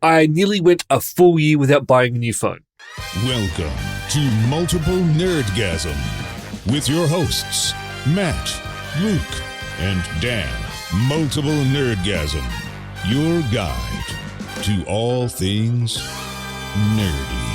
I nearly went a full year without buying a new phone. Welcome to Multiple Nerdgasm with your hosts, Matt, Luke, and Dan. Multiple Nerdgasm, your guide to all things nerdy.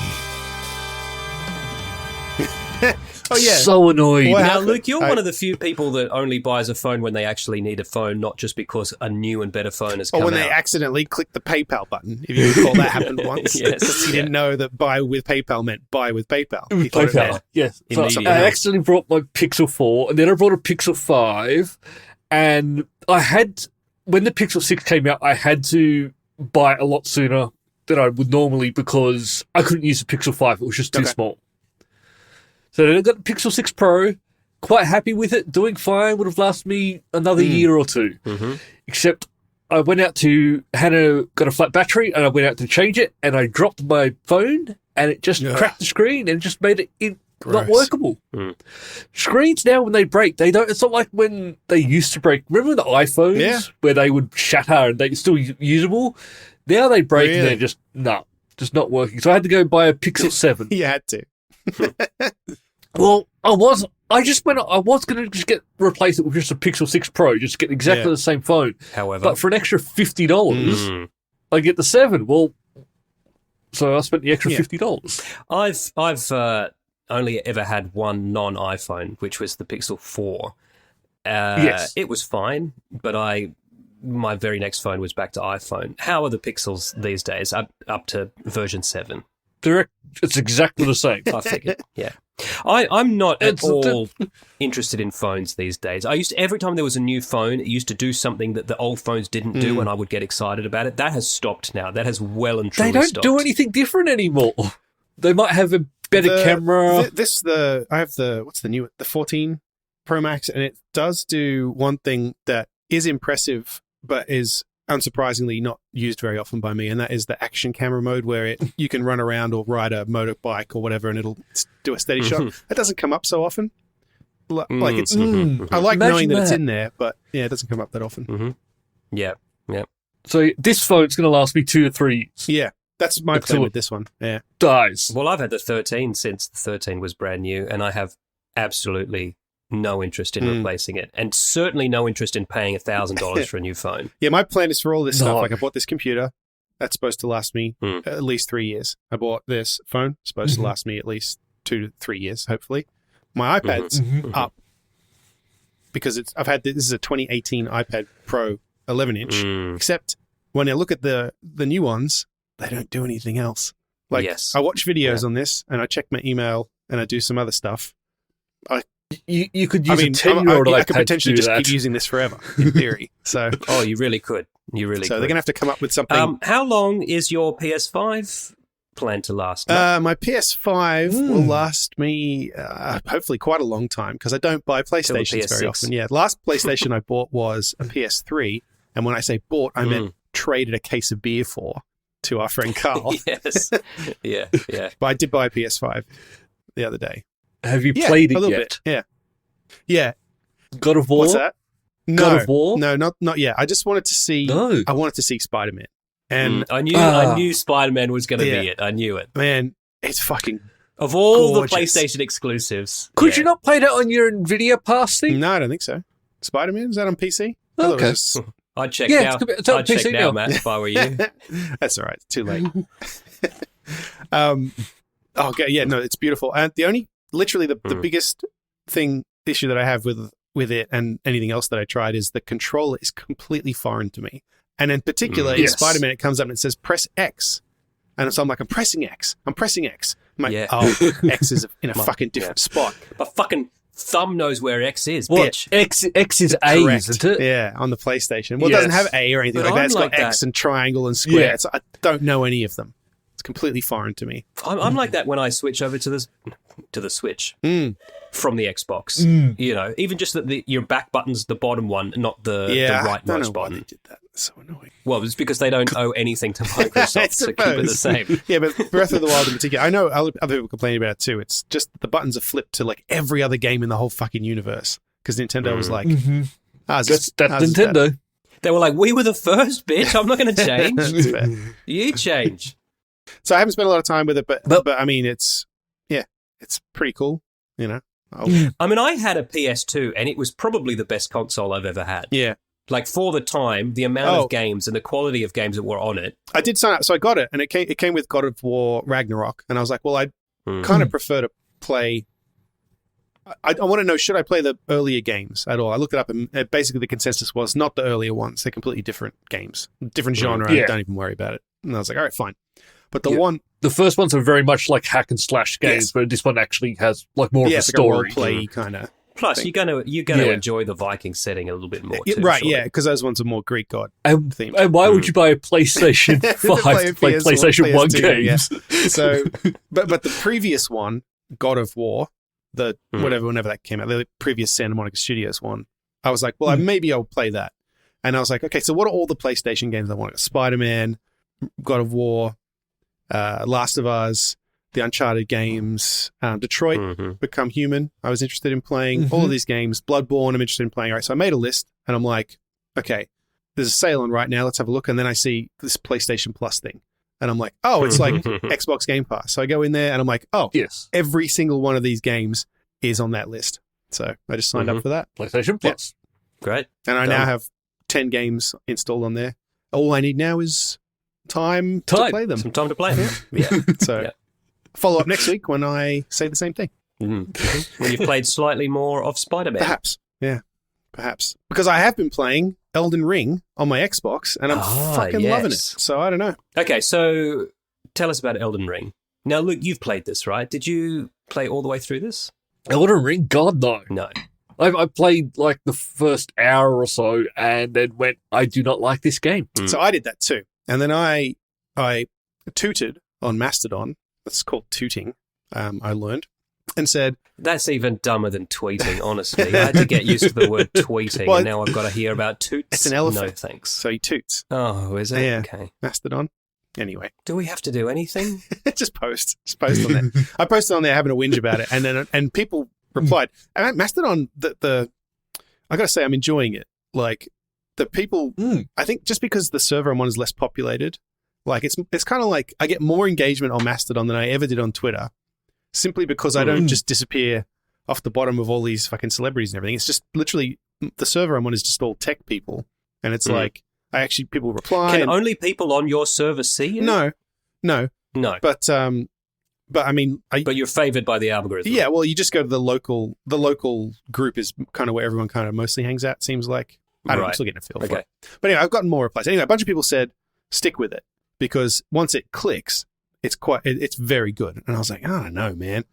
Oh, yeah. So annoyed. Now, Luke, you're one of the few people that only buys a phone when they actually need a phone, not just because a new and better phone has come out. Or when they accidentally click the PayPal button, if you recall that happened once. Yes. He didn't know that buy with PayPal meant buy with PayPal. With PayPal, yes. So I accidentally brought my Pixel 4, and then I brought a Pixel 5, and when the Pixel 6 came out, I had to buy it a lot sooner than I would normally because I couldn't use the Pixel 5. It was just too small. So then I got the Pixel 6 Pro, quite happy with it, doing fine, would have lasted me another year or two. Mm-hmm. Except I went out to, got a flat battery, and I went out to change it, and I dropped my phone, and it just cracked the screen, and just made it not workable. Screens now, when they break, it's not like when they used to break. Remember the iPhones, where they would shatter, and they're still usable? Now they break, and they're just not working. So I had to go buy a Pixel 7. You had to. Well, I was going to replace it with just a Pixel 6 Pro, just get exactly the same phone. However, but for an extra $50, I get the 7. Well, so I spent the extra $50. I've only ever had one non-iPhone, which was the Pixel 4. Yes, it was fine, but my very next phone was back to iPhone. How are the Pixels these days? Up to version 7. It's exactly the same. I figured, yeah. I'm not at all interested in phones these days. Every time there was a new phone, it used to do something that the old phones didn't do, and I would get excited about it. That has stopped now. That has well and truly stopped. They don't do anything different anymore. They might have a better camera. I have the 14 Pro Max, and it does do one thing that is impressive, but is unsurprisingly not used very often by me, and that is the action camera mode where you can run around or ride a motorbike or whatever and it'll do a steady shot. That doesn't come up so often. I like knowing that it's in there, but it doesn't come up that often. Yeah. So this phone's going to last me 2 or 3 years. Yeah, that's my plan with this one. Yeah. Dies. Well, I've had the 13 since the 13 was brand new, and I have absolutely no interest in replacing it, and certainly no interest in paying $1,000 for a new phone. Yeah, my plan is for all this stuff. Like I bought this computer that's supposed to last me at least 3 years. I bought this phone supposed to last me at least 2 to 3 years, hopefully. My iPad's up because this is a 2018 iPad Pro 11-inch. Except when I look at the new ones, they don't do anything else. Like I watch videos on this, and I check my email, and I do some other stuff. You could use a 10-year-old I could potentially just keep using this forever, in theory. So, you really could. So they're going to have to come up with something. How long is your PS5 plan to last? My PS5 will last me hopefully quite a long time because I don't buy PlayStations very often. Yeah, last PlayStation I bought was a PS3, and when I say bought, I meant traded a case of beer to our friend Carl. Yes. Yeah. But I did buy a PS5 the other day. Have you played it a little yet? Bit. Yeah. God of War? What's that? No, God of War? No, not yet. I just wanted to see. No. I wanted to see Spider-Man, and I knew Spider-Man was going to be it. I knew it. Man, it's fucking of all gorgeous. The PlayStation exclusives. Could you not play that on your Nvidia Pass thing? No, I don't think so. Spider-Man, is that on PC? Okay. I'd check out. I'd check now, Matt, if I were you. That's all right. It's too late. Okay. Yeah. No, it's beautiful. And literally the biggest issue that I have with it and anything else that I tried is the controller is completely foreign to me. And in particular, in Spider-Man, it comes up and it says press X. And so I'm like, I'm pressing X. I'm like, X is in a fucking different spot. But fucking thumb knows where X is, what? bitch. X is A, isn't it? Yeah, on the PlayStation. Well, it doesn't have A or anything like that. It's got X and triangle and square. Yeah. I don't know any of them. It's completely foreign to me. I'm like that when I switch over to the Switch from the Xbox. You know, even just that your back button's the bottom one, not the right mouse button. Why they did that. It's so annoying. Well, it's because they don't owe anything to Microsoft to keep it the same. Yeah, but Breath of the Wild in particular, I know other people complain about it too. It's just the buttons are flipped to like every other game in the whole fucking universe because Nintendo was like, that's Nintendo. They were like, we were the first, bitch. I'm not going to change. You change. So I haven't spent a lot of time with it, but I mean, it's pretty cool, you know. I mean, I had a PS2 and it was probably the best console I've ever had. Yeah. Like for the time, the amount of games and the quality of games that were on it. I did sign up, so I got it, and it came with God of War Ragnarok, and I was like, well, I'd kind of prefer to play. I want to know, should I play the earlier games at all? I looked it up, and basically the consensus was not the earlier ones. They're completely different games, different genre. Yeah. Don't even worry about it. And I was like, all right, fine. But the first ones are very much like hack and slash games, but this one actually has like more of a story. Like a role play kind of. Plus, you're gonna enjoy the Viking setting a little bit more, too. Right? Yeah, because those ones are more Greek god themed. And why would you buy a PlayStation 5 to play PlayStation 1 games? Yeah. So, but the previous one, God of War, whenever that came out, the previous Santa Monica Studios one, I was like, well, maybe I'll play that. And I was like, okay, so what are all the PlayStation games I want? Spider-Man, God of War, Last of Us, the Uncharted games, Detroit, Become Human, I was interested in playing. All of these games, Bloodborne, I'm interested in playing. All right, so I made a list, and I'm like, okay, there's a sale on right now, let's have a look. And then I see this PlayStation Plus thing. And I'm like, oh, it's like Xbox Game Pass. So I go in there, and I'm like, oh, yes, every single one of these games is on that list. So I just signed up for that. PlayStation Plus. Yeah. Great. And I now have 10 games installed on there. All I need now is time to play them. Some time to play them. Yeah. So follow up next week when I say the same thing. When you've played slightly more of Spider-Man. Perhaps. Yeah. Perhaps. Because I have been playing Elden Ring on my Xbox, and I'm fucking loving it. So I don't know. Okay, so tell us about Elden Ring. Now, Luke, you've played this, right? Did you play all the way through this? Elden Ring? God, no. No. I played like the first hour or so and then went, I do not like this game. So I did that too. And then I tooted on Mastodon. That's called tooting, I learned. And said... That's even dumber than tweeting, honestly. I had to get used to the word tweeting, and now I've got to hear about toots. It's an elephant. No, thanks. So he toots. Oh, is it? Yeah. Okay. Mastodon. Anyway. Do we have to do anything? Just post on there. I posted on there having a whinge about it, and people replied. And Mastodon, I got to say, I'm enjoying it. Like, the people... I think just because the server I'm on is less populated, like, it's kind of like I get more engagement on Mastodon than I ever did on Twitter. Simply because I don't just disappear off the bottom of all these fucking celebrities and everything. It's just literally the server I'm on is just all tech people. And it's like, people reply. Can only people on your server see you? No. But I mean... But you're favored by the algorithm. Yeah, well, you just go to the local group is kind of where everyone kind of mostly hangs out, seems like. I don't know, I'm still getting a feel for it. But anyway, I've gotten more replies. Anyway, a bunch of people said, stick with it. Because once it clicks, it's very good. And I was like, I don't know, man.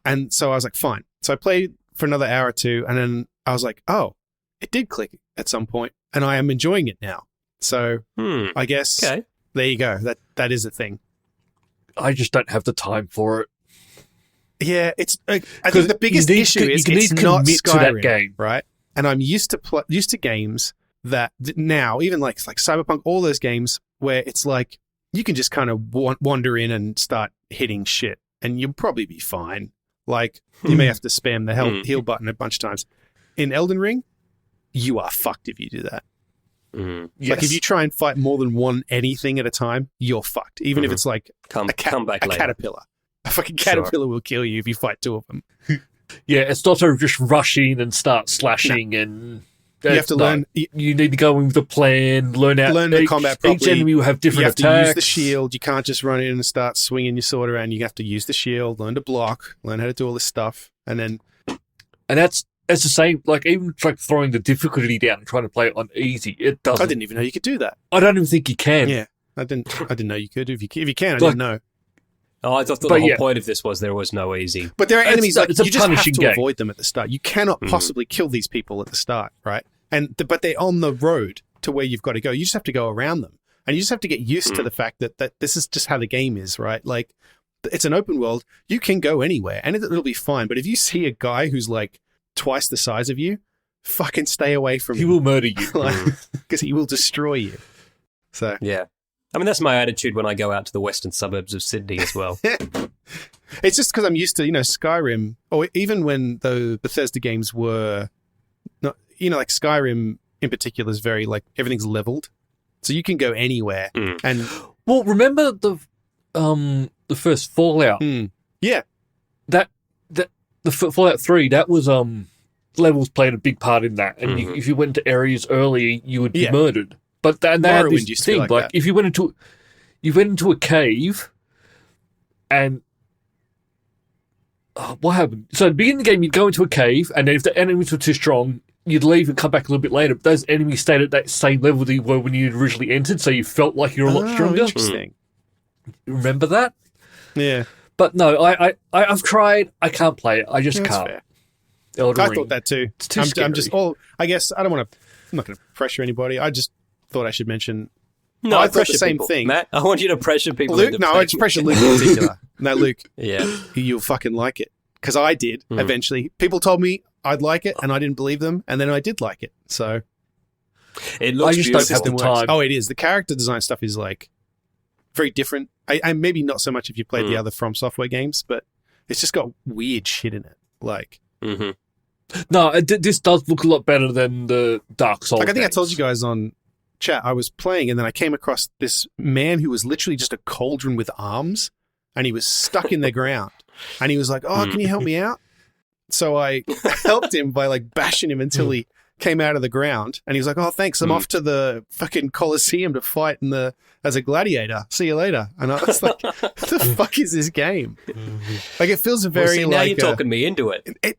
And so I was like, fine. So I played for another hour or two, and then I was like, oh, it did click at some point, and I am enjoying it now. So I guess there you go. That is a thing. I just don't have the time for it. Yeah, it's. I think the biggest issue is it's not Skyrim, to that game, right? And I'm used to games that now, even like Cyberpunk, all those games where it's like, you can just kind of wander in and start hitting shit, and you'll probably be fine. Like, you may have to spam the heal button a bunch of times. In Elden Ring, you are fucked if you do that. Yes. Like, if you try and fight more than one anything at a time, you're fucked. Even if it's like come back later. Caterpillar. A fucking caterpillar will kill you if you fight two of them. Yeah, it's not to just rush in and start slashing and... You have to learn. You need to go in with a plan, learn the combat properly. Each enemy will have different attacks. You have to use the shield. You can't just run in and start swinging your sword around. You have to use the shield, learn to block, learn how to do all this stuff. And that's the same, like, even like throwing the difficulty down and trying to play it on easy, it doesn't. I didn't even know you could do that. I don't even think you can. Yeah, I didn't know you could. If you can, I didn't know. Oh, I thought the whole point of this was there was no easy. But there are enemies, like, you just have to game. avoid them at the start. You cannot possibly kill these people at the start, right? But they're on the road to where you've got to go. You just have to go around them. And you just have to get used to the fact that this is just how the game is, right? Like, it's an open world. You can go anywhere, and it'll be fine. But if you see a guy who's, like, twice the size of you, fucking stay away from him. He will murder you. Because he will destroy you. So yeah. I mean, that's my attitude when I go out to the western suburbs of Sydney as well. It's just because I'm used to, Skyrim, or even when the Bethesda games were... like Skyrim in particular is very like everything's leveled, so you can go anywhere. And well, remember the first Fallout? Yeah, that the Fallout 3, that was levels played a big part in that, and if you went to areas early, you would be murdered. But they had this thing like if you went into a cave, and what happened? So at the beginning of the game, you'd go into a cave, and then if the enemies were too strong, you'd leave and come back a little bit later. But those enemies stayed at that same level that you were when you originally entered, so you felt like you're a lot stronger. Interesting. Remember that? Yeah. But no, I've tried. I can't play it. I just can't. Fair. Elden I Ring. thought that too. It's too scary. I'm just. I guess I don't want to. I'm not going to pressure anybody. I just thought I should mention. No, I I thought pressure the same people. thing. Matt, I want you to pressure people. Luke, no, I just pressure Luke in particular. No, Luke. Yeah, you'll fucking like it because I did eventually. People told me I'd like it, and I didn't believe them, and then I did like it. So it looks I just beautiful. don't have the time. Oh, it is. The character design stuff is like very different. I maybe not so much if you played the other From Software games, but it's just got weird shit in it. Like, no, this does look a lot better than the Dark Souls. like I think games. I told you guys on chat, I was playing and then I came across this man who was literally just a cauldron with arms, and he was stuck in the ground, and he was like, "Oh, can you help me out?" So I helped him by like bashing him until he came out of the ground, and he was like, "Oh, thanks, I'm off to the fucking Colosseum to fight as a gladiator. See you later." And I was like, "What the fuck is this game?" Like it feels very now like you're talking me into it.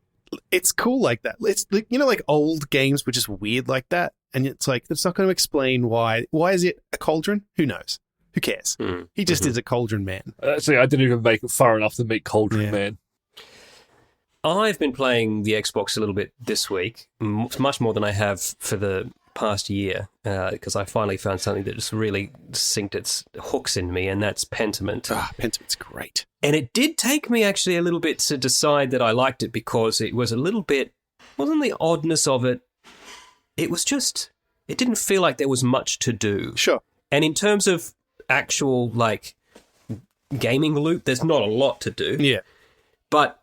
It's cool like that. It's like, like old games were just weird like that, and it's like it's not going to explain why. Why is it a cauldron? Who knows? Who cares? He just is a cauldron man. Actually, I didn't even make it far enough to meet Cauldron Man. I've been playing the Xbox a little bit this week, much more than I have for the past year, because I finally found something that just really sinked its hooks in me, and that's Pentiment. Pentiment's great. And it did take me actually a little bit to decide that I liked it, because it was a little bit, wasn't the oddness of it, it was just, it didn't feel like there was much to do. Sure. And in terms of actual, like, gaming loop, there's not a lot to do. Yeah. But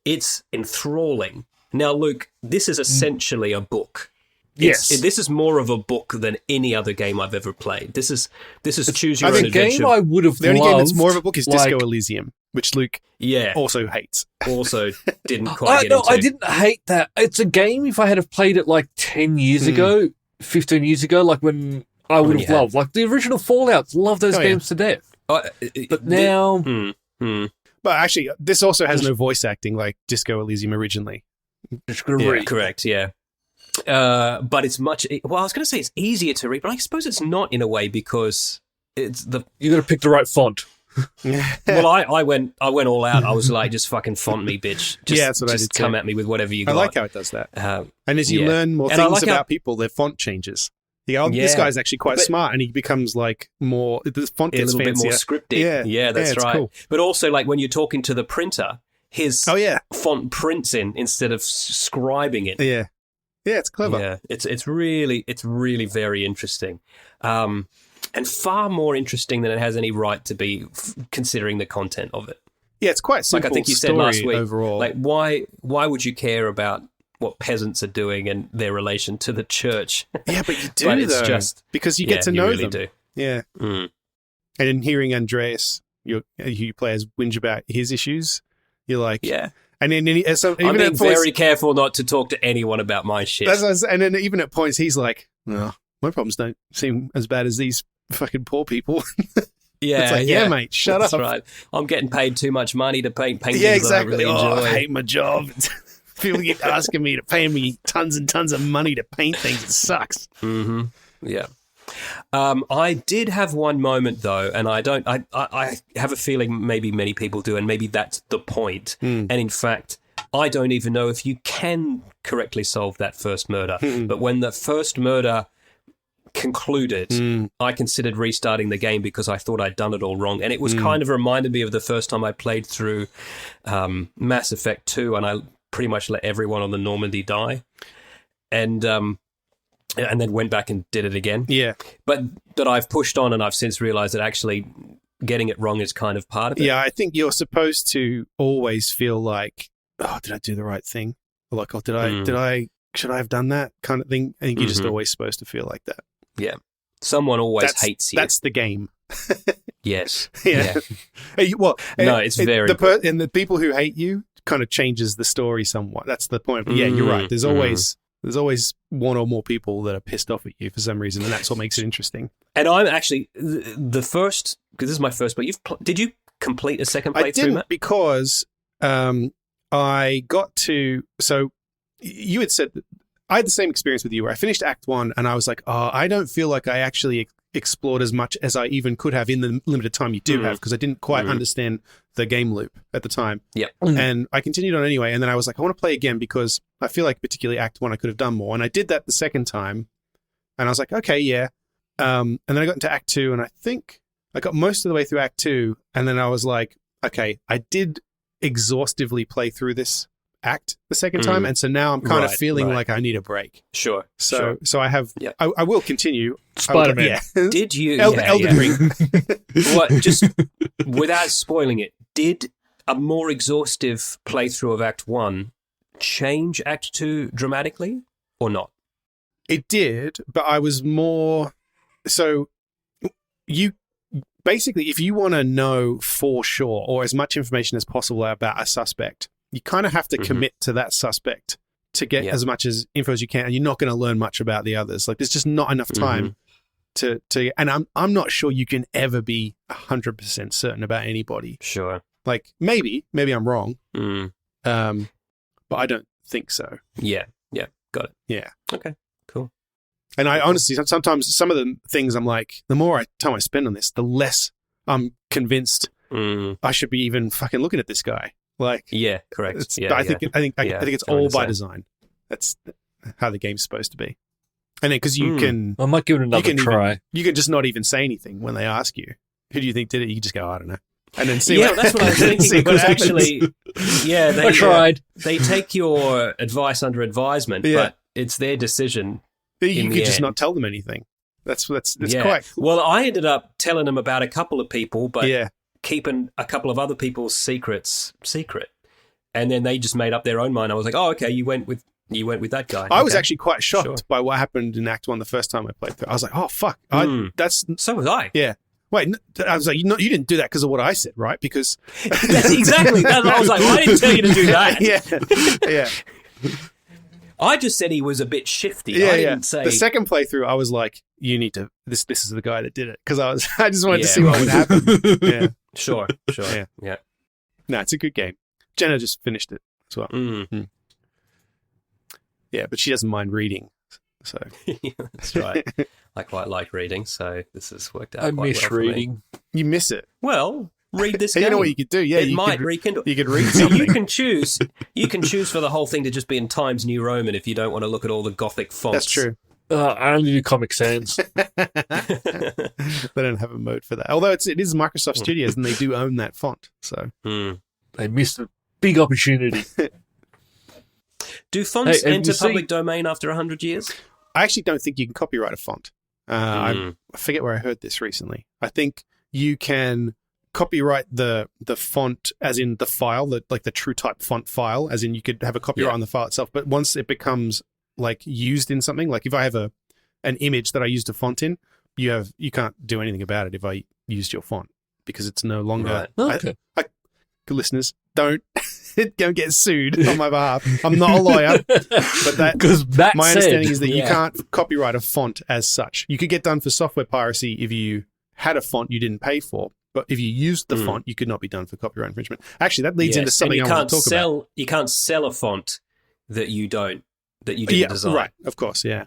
it's enthralling. Now, Luke, this is essentially a book. Yes. This is more of a book than any other game I've ever played. This is choose your own The adventure. game I would have The only game that's more of a book is like, Disco Elysium, which Luke also hates. Also didn't quite get into. I didn't hate that. It's a game, if I had have played it like 10 years ago, 15 years ago, like when I would have loved. Like the original Fallouts, love those games to death. But now... But actually, this also has no voice acting like Disco Elysium originally. Correct, yeah. But it's much... Well, I was going to say it's easier to read, but I suppose it's not in a way, because it's the... You got to pick the right font. Well, I went all out. I was like, just fucking font me, bitch. That's what I did just come at me with whatever you got. I like how it does that. And as you learn more things about people, their font changes. This guy's actually quite smart, and he becomes like more... The font gets a little fancier. bit more scripted. Yeah, that's right. Cool. But also, like, when you're talking to the printer, his font prints instead of scribing it. Yeah, it's clever. Yeah, it's really very interesting, and far more interesting than it has any right to be, considering the content of it. Yeah, it's quite simple. Like I think you said last week. Overall, like why would you care about what peasants are doing and their relation to the church? Yeah, but you do, though, just because you get to know them. Do. Yeah. And in hearing Andreas, who you play as, whinge about his issues, you're like, yeah. And then even I'm being very careful not to talk to anyone about my shit. And then even at points, he's like, "No, my problems don't seem as bad as these fucking poor people." Yeah, it's like, yeah, mate, shut up. That's right. I'm getting paid too much money to paint paintings. Yeah, exactly. I really enjoy. I hate my job. People keep asking me to pay me tons and tons of money to paint things. It sucks. Mm-hmm. Yeah. I did have one moment though, and I have a feeling maybe many people do, and maybe that's the point. And in fact, I don't even know if you can correctly solve that first murder. But when the first murder concluded, I considered restarting the game because I thought I'd done it all wrong. And it was kind of reminded me of the first time I played through Mass Effect 2, and I pretty much let everyone on the Normandy die. And then went back and did it again. Yeah. But I've pushed on, and I've since realized that actually getting it wrong is kind of part of it. Yeah, I think you're supposed to always feel like, oh, did I do the right thing? Or like, oh, did I should I have done that kind of thing? I think you're just always supposed to feel like that. Yeah. Someone always hates you. That's the game. Yes. Yeah. No, it's very and the people who hate you kind of changes the story somewhat. That's the point. But yeah, you're right. There's always one or more people that are pissed off at you for some reason, and that's what makes it interesting. And I'm actually the first, because this is my first, but did you complete a second playthrough, I didn't, Matt? because I got to, so you had said, I had the same experience with you where I finished Act 1 and I was like, oh, I don't feel like I actually explored as much as I even could have in the limited time you do have, because I didn't quite understand the game loop at the time. Yep. And I continued on anyway, and then I was like, I want to play again because I feel like particularly Act 1 I could have done more. And I did that the second time, and I was like, okay, yeah. And then I got into Act 2, and I think I got most of the way through Act 2, and then I was like, okay, I did exhaustively play through this act the second time, and so now I'm kind of feeling like I need a break. Sure. So I have. Yeah. I will continue. Spider-Man. Did you? Elden Ring. What? Just without spoiling it, did a more exhaustive playthrough of Act 1 change Act 2 dramatically, or not? It did, but I was more. So you basically, if you want to know for sure or as much information as possible about a suspect, you kind of have to commit to that suspect to get as much as info as you can, and you're not going to learn much about the others. Like, there's just not enough time to. And I'm not sure you can ever be 100% certain about anybody. Sure. Like, maybe I'm wrong. But I don't think so. Yeah. Got it. Yeah. Okay. Cool. And I honestly, sometimes some of the things I'm like, the more time I spend on this, the less I'm convinced I should be even fucking looking at this guy. Like, yeah, correct. I think it's all by design. That's how the game's supposed to be. And then because you can, I might give it another try. You can just not even say anything when they ask you, "Who do you think did it?" You can just go, "I don't know," and then see. Yeah, that's what I was thinking. But actually, I tried. They take your advice under advisement, but it's their decision. You could just not tell them anything. That's quite. Well, I ended up telling them about a couple of people, but keeping a couple of other people's secrets secret, and then they just made up their own mind. I was like, "Oh, okay, you went with that guy." I was actually quite shocked by what happened in Act 1 the first time I played through. I was like, "Oh fuck!" So was I. Yeah. Wait, I was like, you didn't do that because of what I said, right? Because exactly. I was like, well, I didn't tell you to do that. Yeah. I just said he was a bit shifty. I didn't say. The second playthrough, I was like, you need to. This is the guy that did it, because I just wanted to see what would happen. Yeah. Sure. Yeah. No, it's a good game. Jenna just finished it as well. Yeah, but she doesn't mind reading. So that's right. I quite like reading, so this has worked out. I quite miss well reading. You miss it. Well, read this game. You know what you could do? Yeah, it might rekindle. You could read something. You can choose. You can choose for the whole thing to just be in Times New Roman if you don't want to look at all the Gothic fonts. That's true. I only do Comic Sans. They don't have a mode for that. Although it is Microsoft Studios, and they do own that font. So they missed a big opportunity. Do fonts enter public domain after 100 years? I actually don't think you can copyright a font. I forget where I heard this recently. I think you can copyright the font, as in the file, the true type font file, as in you could have a copyright on the file itself. But once it becomes like used in something, like if I have an image that I used a font in, you can't do anything about it if I used your font, because it's no longer. Right. Okay. Listeners, don't get sued on my behalf. I'm not a lawyer, but my understanding is that you can't copyright a font as such. You could get done for software piracy if you had a font you didn't pay for, but if you used the font, you could not be done for copyright infringement. Actually, that leads into something I want to talk about. You can't sell a font that you didn't design. Right, of course, yeah.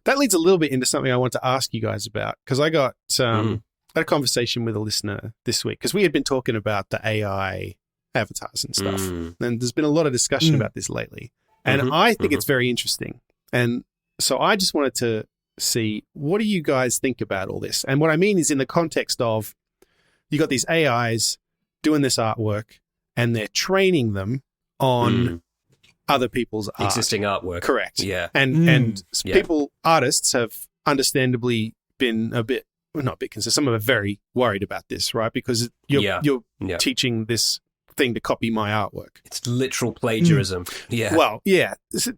That leads a little bit into something I want to ask you guys about, because I got had a conversation with a listener this week, because we had been talking about the AI avatars and stuff. And there's been a lot of discussion about this lately. And I think it's very interesting. And so I just wanted to see, what do you guys think about all this? And what I mean is in the context of, you got these AIs doing this artwork, and they're training them on other people's art. Existing artwork. Correct. Yeah. And artists have understandably been not a bit concerned. Some of them are very worried about this, right? Because you're teaching this thing to copy my artwork. It's literal plagiarism. Yeah. Well, yeah.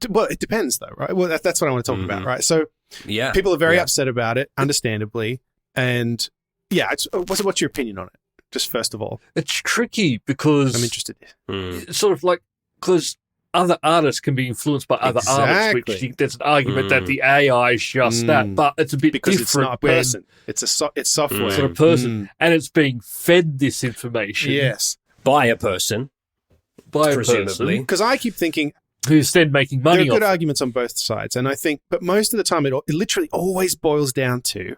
Well, it depends, though, right? Well, that's what I want to talk about, right? So, people are very upset about it, understandably, and what's your opinion on it? Just first of all, it's tricky because I'm interested. It's sort of like because other artists can be influenced by other artists, which there's an argument that the AI is just that, but it's a bit because different. It's not a person; it's software. It's not a person, and it's being fed this information. Yes, by a person, presumably. Because I keep thinking, who's then making money? There are good arguments on both sides, and I think, but most of the time, it literally always boils down to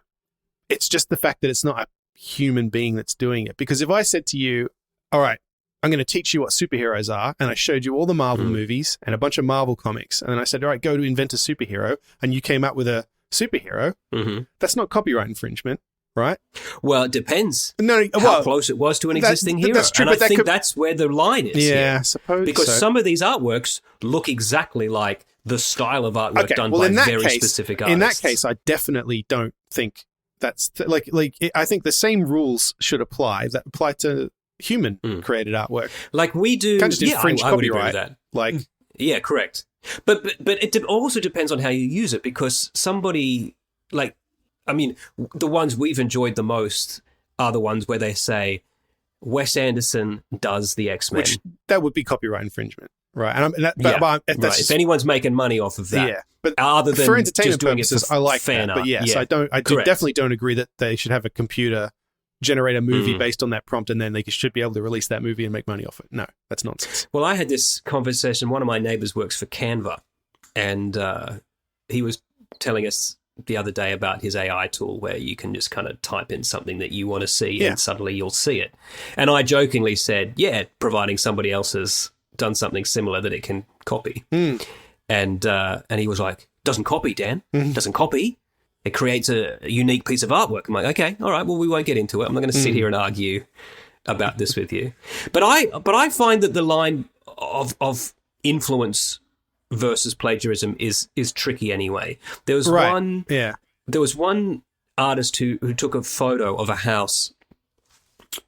it's just the fact that it's not a human being that's doing it. Because if I said to you, all right, I'm going to teach you what superheroes are, and I showed you all the Marvel movies and a bunch of Marvel comics, and then I said, all right, go to invent a superhero, and you came up with a superhero, that's not copyright infringement, right? Well, it depends how close it was to an existing hero. That's true, and I think that's where the line is. Yeah, I suppose because so. Some of these artworks look exactly like the style of artwork done by very specific artists. In that case, I definitely don't think that's I think the same rules should apply that apply to human created artwork. Like we do. Can't just infringe I would agree copyright. with that. Like, yeah, correct. But it also depends on how you use it, because somebody the ones we've enjoyed the most are the ones where they say Wes Anderson does the X-Men, which that would be copyright infringement, right? If anyone's making money off of that, but other than for entertainment just doing purposes, it for I like fan that. art. But yes, I definitely don't agree that they should have a computer generate a movie based on that prompt, and then they should be able to release that movie and make money off it. No, that's nonsense. Well, I had this conversation. One of my neighbors works for Canva, and he was telling us the other day about his AI tool where you can just kind of type in something that you want to see and suddenly you'll see it. And I jokingly said, providing somebody else has done something similar that it can copy. And he was like, doesn't copy, Dan. Doesn't copy. It creates a unique piece of artwork. I'm like, okay, all right, well, we won't get into it. I'm not going to sit here and argue about this with you. But I find that the line of influence versus plagiarism is tricky anyway. There was one artist who took a photo of a house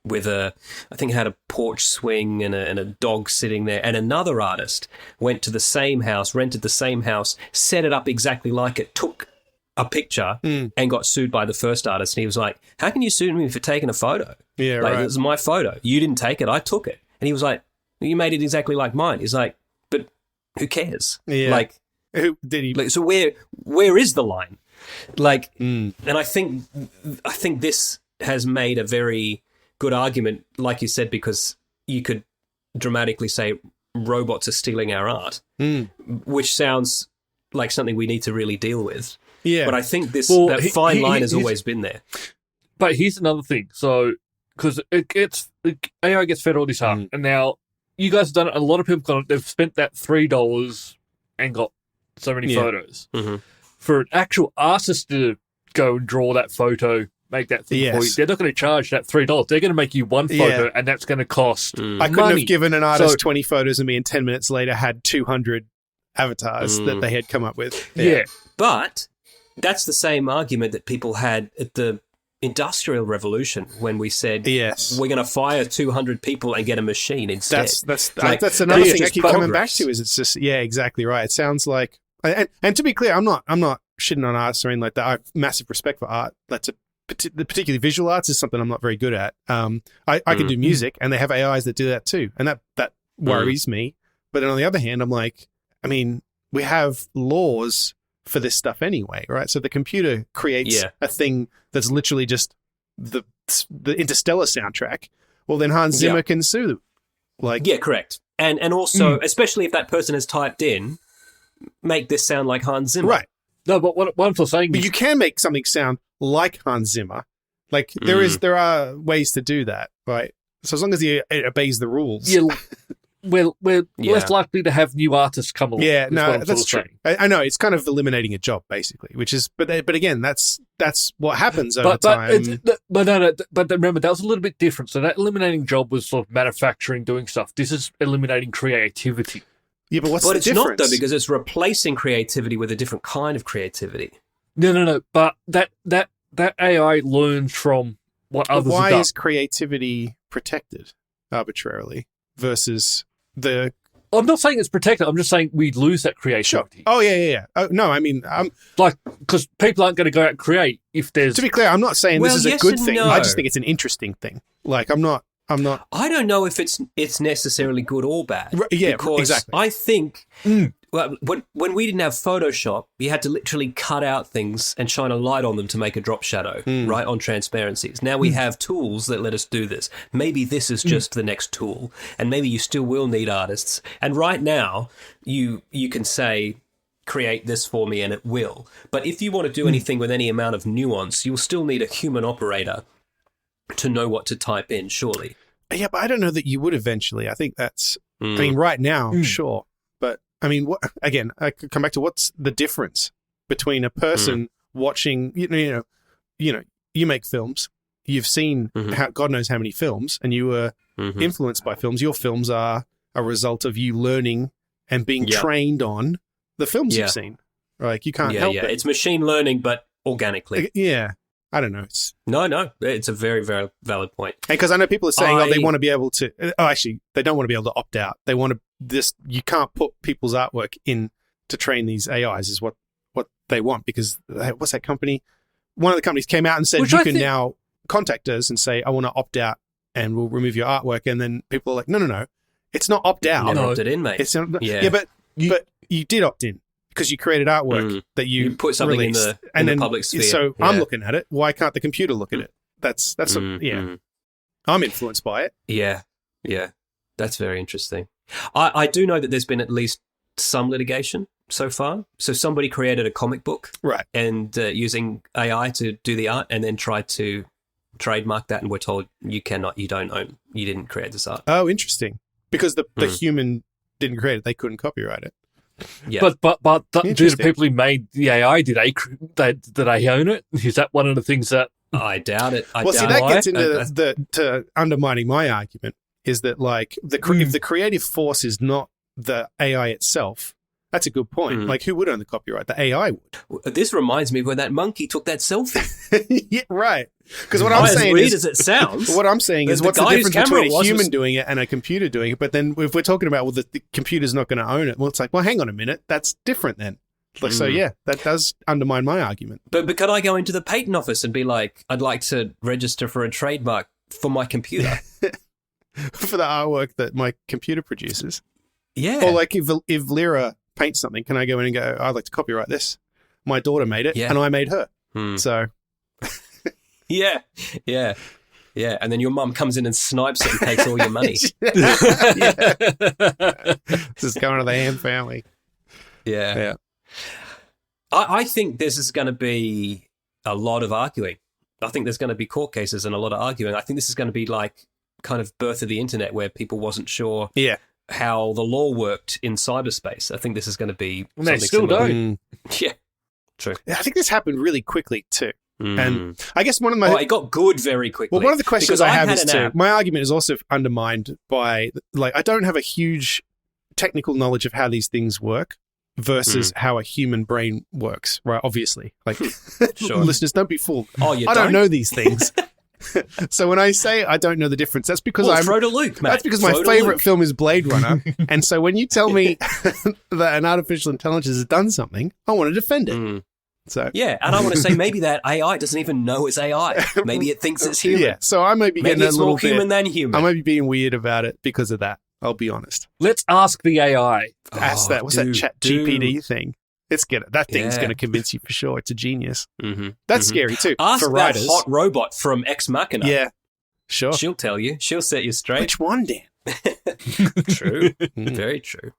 with I think it had a porch swing and a dog sitting there, and another artist went to the same house, rented the same house, set it up exactly like it, took a picture and got sued by the first artist. And he was like, how can you sue me for taking a photo? Yeah, like, this is my photo. You didn't take it. I took it. And he was like, you made it exactly like mine. He's like, but who cares? Yeah. Like, who did he? Like, so where is the line? Like, and I think this has made a very good argument, like you said, because you could dramatically say robots are stealing our art, which sounds like something we need to really deal with. Yeah. But I think that fine line has always been there. But here's another thing. So, because AI gets fed all this art, and now you guys have done it. A lot of people they've spent that $3 and got so many photos. For an actual artist to go and draw that photo, make that thing for you, they're not going to charge that $3. They're going to make you one photo, and that's going to cost I couldn't have given an artist 20 photos of me, and 10 minutes later had 200 avatars that they had come up with. Yeah. But that's the same argument that people had at the Industrial Revolution when we said, we're going to fire 200 people and get a machine instead. That's another thing I keep coming back to is it's just, exactly right. It sounds like, and to be clear, I'm not shitting on artists or anything like that. I have massive respect for art. Particularly visual arts is something I'm not very good at. I can do music, and they have AIs that do that too, and that worries me. But then on the other hand, I'm like, I mean, we have laws for this stuff anyway, right? So the computer creates a thing that's literally just the Interstellar soundtrack. Well, then Hans Zimmer can sue. Correct. And also, especially if that person has typed in, make this sound like Hans Zimmer. Right. No, but what I'm saying is, you can make something sound like Hans Zimmer. Like there are ways to do that, right? So as long as it obeys the rules. Yeah. We're less likely to have new artists come along. Yeah, no, that's true. I know it's kind of eliminating a job, basically, which is, but again, that's what happens over time. But remember, that was a little bit different. So that eliminating job was sort of manufacturing, doing stuff. This is eliminating creativity. Yeah, but what's the difference? But it's not, though, because it's replacing creativity with a different kind of creativity. No. But that AI learns from what others have done. Why is creativity protected arbitrarily? versus the. I'm not saying it's protected. I'm just saying we lose that creativity. Sure. Oh yeah. Oh no, I mean, because people aren't going to go out and create if there's. To be clear, I'm not saying this is a good thing. No. I just think it's an interesting thing. Like I'm not. I don't know if it's necessarily good or bad. Yeah, because exactly. I think when we didn't have Photoshop, you had to literally cut out things and shine a light on them to make a drop shadow, right, on transparencies. Now we have tools that let us do this. Maybe this is just the next tool, and maybe you still will need artists. And right now, you can say, create this for me, and it will. But if you want to do anything with any amount of nuance, you'll still need a human operator to know what to type in, surely. Yeah, but I don't know that you would eventually. I think that's. I mean, right now, sure, but I mean, again, I could come back to what's the difference between a person watching. You make films. You've seen God knows how many films, and you were influenced by films. Your films are a result of you learning and being trained on the films you've seen. Like you can't help it. It's machine learning, but organically. Yeah. I don't know. No. It's a very, very valid point. Because I know people are saying, they want to be able to. Oh, actually, they don't want to be able to opt out. They want to. You can't put people's artwork in to train these AIs. Is what they want because what's that company? One of the companies came out and said you can now contact us and say I want to opt out and we'll remove your artwork. And then people are like, no, it's not opt out. Never opted in, mate. But you did opt in. Because you created artwork that you put something released, in the public sphere. So I'm looking at it. Why can't the computer look at it? That's I'm influenced by it. Yeah. That's very interesting. I do know that there's been at least some litigation so far. So somebody created a comic book, right, and using AI to do the art, and then tried to trademark that, and we're told you didn't create this art. Oh, interesting. Because the human didn't create it, they couldn't copyright it. Yeah. But do the people who made the AI, did they own it? Is that one of the things that... I doubt it. That gets into to undermining my argument, is that like if the creative force is not the AI itself, that's a good point. Like who would own the copyright? The AI would. This reminds me of when that monkey took that selfie. Yeah, right. Because what I'm saying is, as it sounds, what I'm saying is, what's the difference between a human doing it and a computer doing it? But then if we're talking about, the computer's not going to own it, well, it's like, well, hang on a minute, that's different then. So yeah, that does undermine my argument. But could I go into the patent office and be like, I'd like to register for a trademark for my computer? For the artwork that my computer produces? Yeah. Or like if Lyra paints something, can I go in and go, I'd like to copyright this? My daughter made it and I made her. So... Yeah. And then your mum comes in and snipes it and takes all your money. This is going to the Ham family. Yeah. I think this is going to be a lot of arguing. I think there's going to be court cases and a lot of arguing. I think this is going to be like kind of birth of the internet where people wasn't sure how the law worked in cyberspace. I think this is going to be something they still similar. don't. Yeah, true. I think this happened really quickly too. And I guess one of my... it got good very quickly. Well, one of the questions I have is too, my argument is also undermined by, like, I don't have a huge technical knowledge of how these things work versus how a human brain works, right? Obviously. Like, listeners, don't be fooled. Oh, you I don't know these things. So when I say I don't know the difference, that's because throw to Luke, Matt. That's because my favorite film is Blade Runner. And so when you tell me that an artificial intelligence has done something, I want to defend it. So yeah, and I want to say maybe that AI doesn't even know it's AI. Maybe it thinks it's human. Yeah, so I might be getting a little more human than human. I might be being weird about it because of that. I'll be honest. Let's ask the AI. Ask that. What's that chat GPT thing? That thing's going to convince you for sure. It's a genius. That's scary too. Ask for writers. That hot robot from Ex Machina. Yeah, sure. She'll tell you. She'll set you straight. Which one, Dan? True. Very true.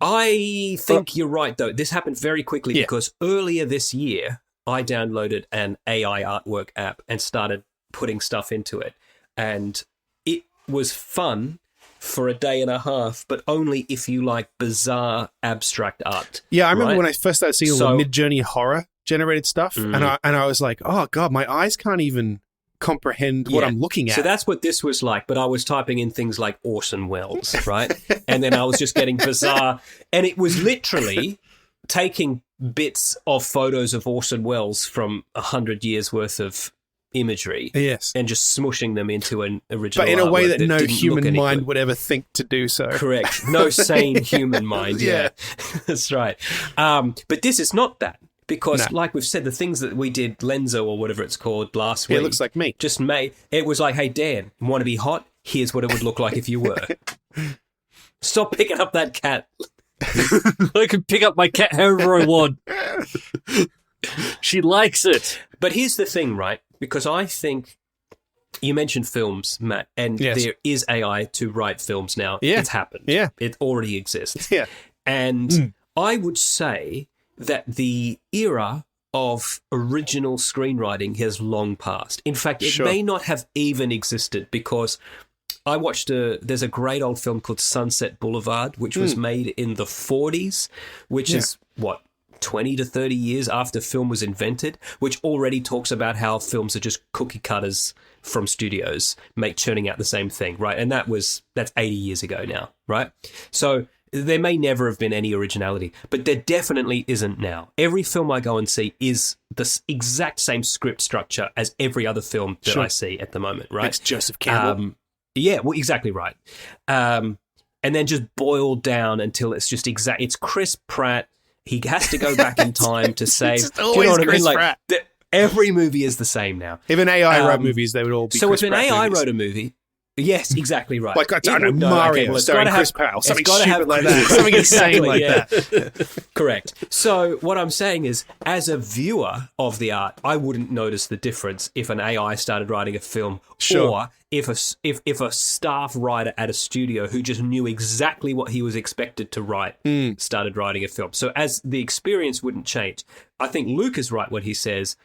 I think you're right, though. This happened very quickly because earlier this year, I downloaded an AI artwork app and started putting stuff into it. And it was fun for a day and a half, but only if you like bizarre abstract art. Yeah, I remember when I first started seeing all the Mid-Journey horror generated stuff, and I was like, oh, God, my eyes can't even comprehend what I'm looking at. So that's what this was like, but I was typing in things like Orson Welles, right? And then I was just getting bizarre, and it was literally taking bits of photos of Orson Welles from 100 years worth of imagery, yes, and just smushing them into an original, but in a way that no didn't human mind good. would ever think to do so. Correct. No sane human mind. Yeah, that's right. But this is not that. Because, like we've said, the things that we did, Lenzo or whatever it's called last week. It looks like me. Just made it was like, hey, Dan, want to be hot? Here's what it would look like if you were. Stop picking up that cat. I can pick up my cat however I want. She likes it. But here's the thing, right? Because I think you mentioned films, Matt, and there is AI to write films now. Yeah. It's happened. Yeah. It already exists. Yeah. And I would say that the era of original screenwriting has long passed. In fact, it may not have even existed, because I watched there's a great old film called Sunset Boulevard, which was made in the 40s, which is, 20 to 30 years after film was invented, which already talks about how films are just cookie cutters from studios, churning out the same thing, right? And that's 80 years ago now, right? So there may never have been any originality, but there definitely isn't now. Every film I go and see is the exact same script structure as every other film that I see at the moment, right? Thanks, Joseph Campbell. Yeah, well, exactly right. And then just boiled down until it's just it's Chris Pratt. He has to go back in time to save. It's always Chris Pratt. Every movie is the same now. If an AI wrote movies, they would all be so Chris if an Pratt AI movies. wrote a movie, yes, exactly right. Like, I don't know, Mario starring Chris Pratt, or something stupid like that. Something insane like that. Correct. So what I'm saying is, as a viewer of the art, I wouldn't notice the difference if an AI started writing a film, or if a staff writer at a studio who just knew exactly what he was expected to write started writing a film. So as the experience wouldn't change. I think Luke is right when he says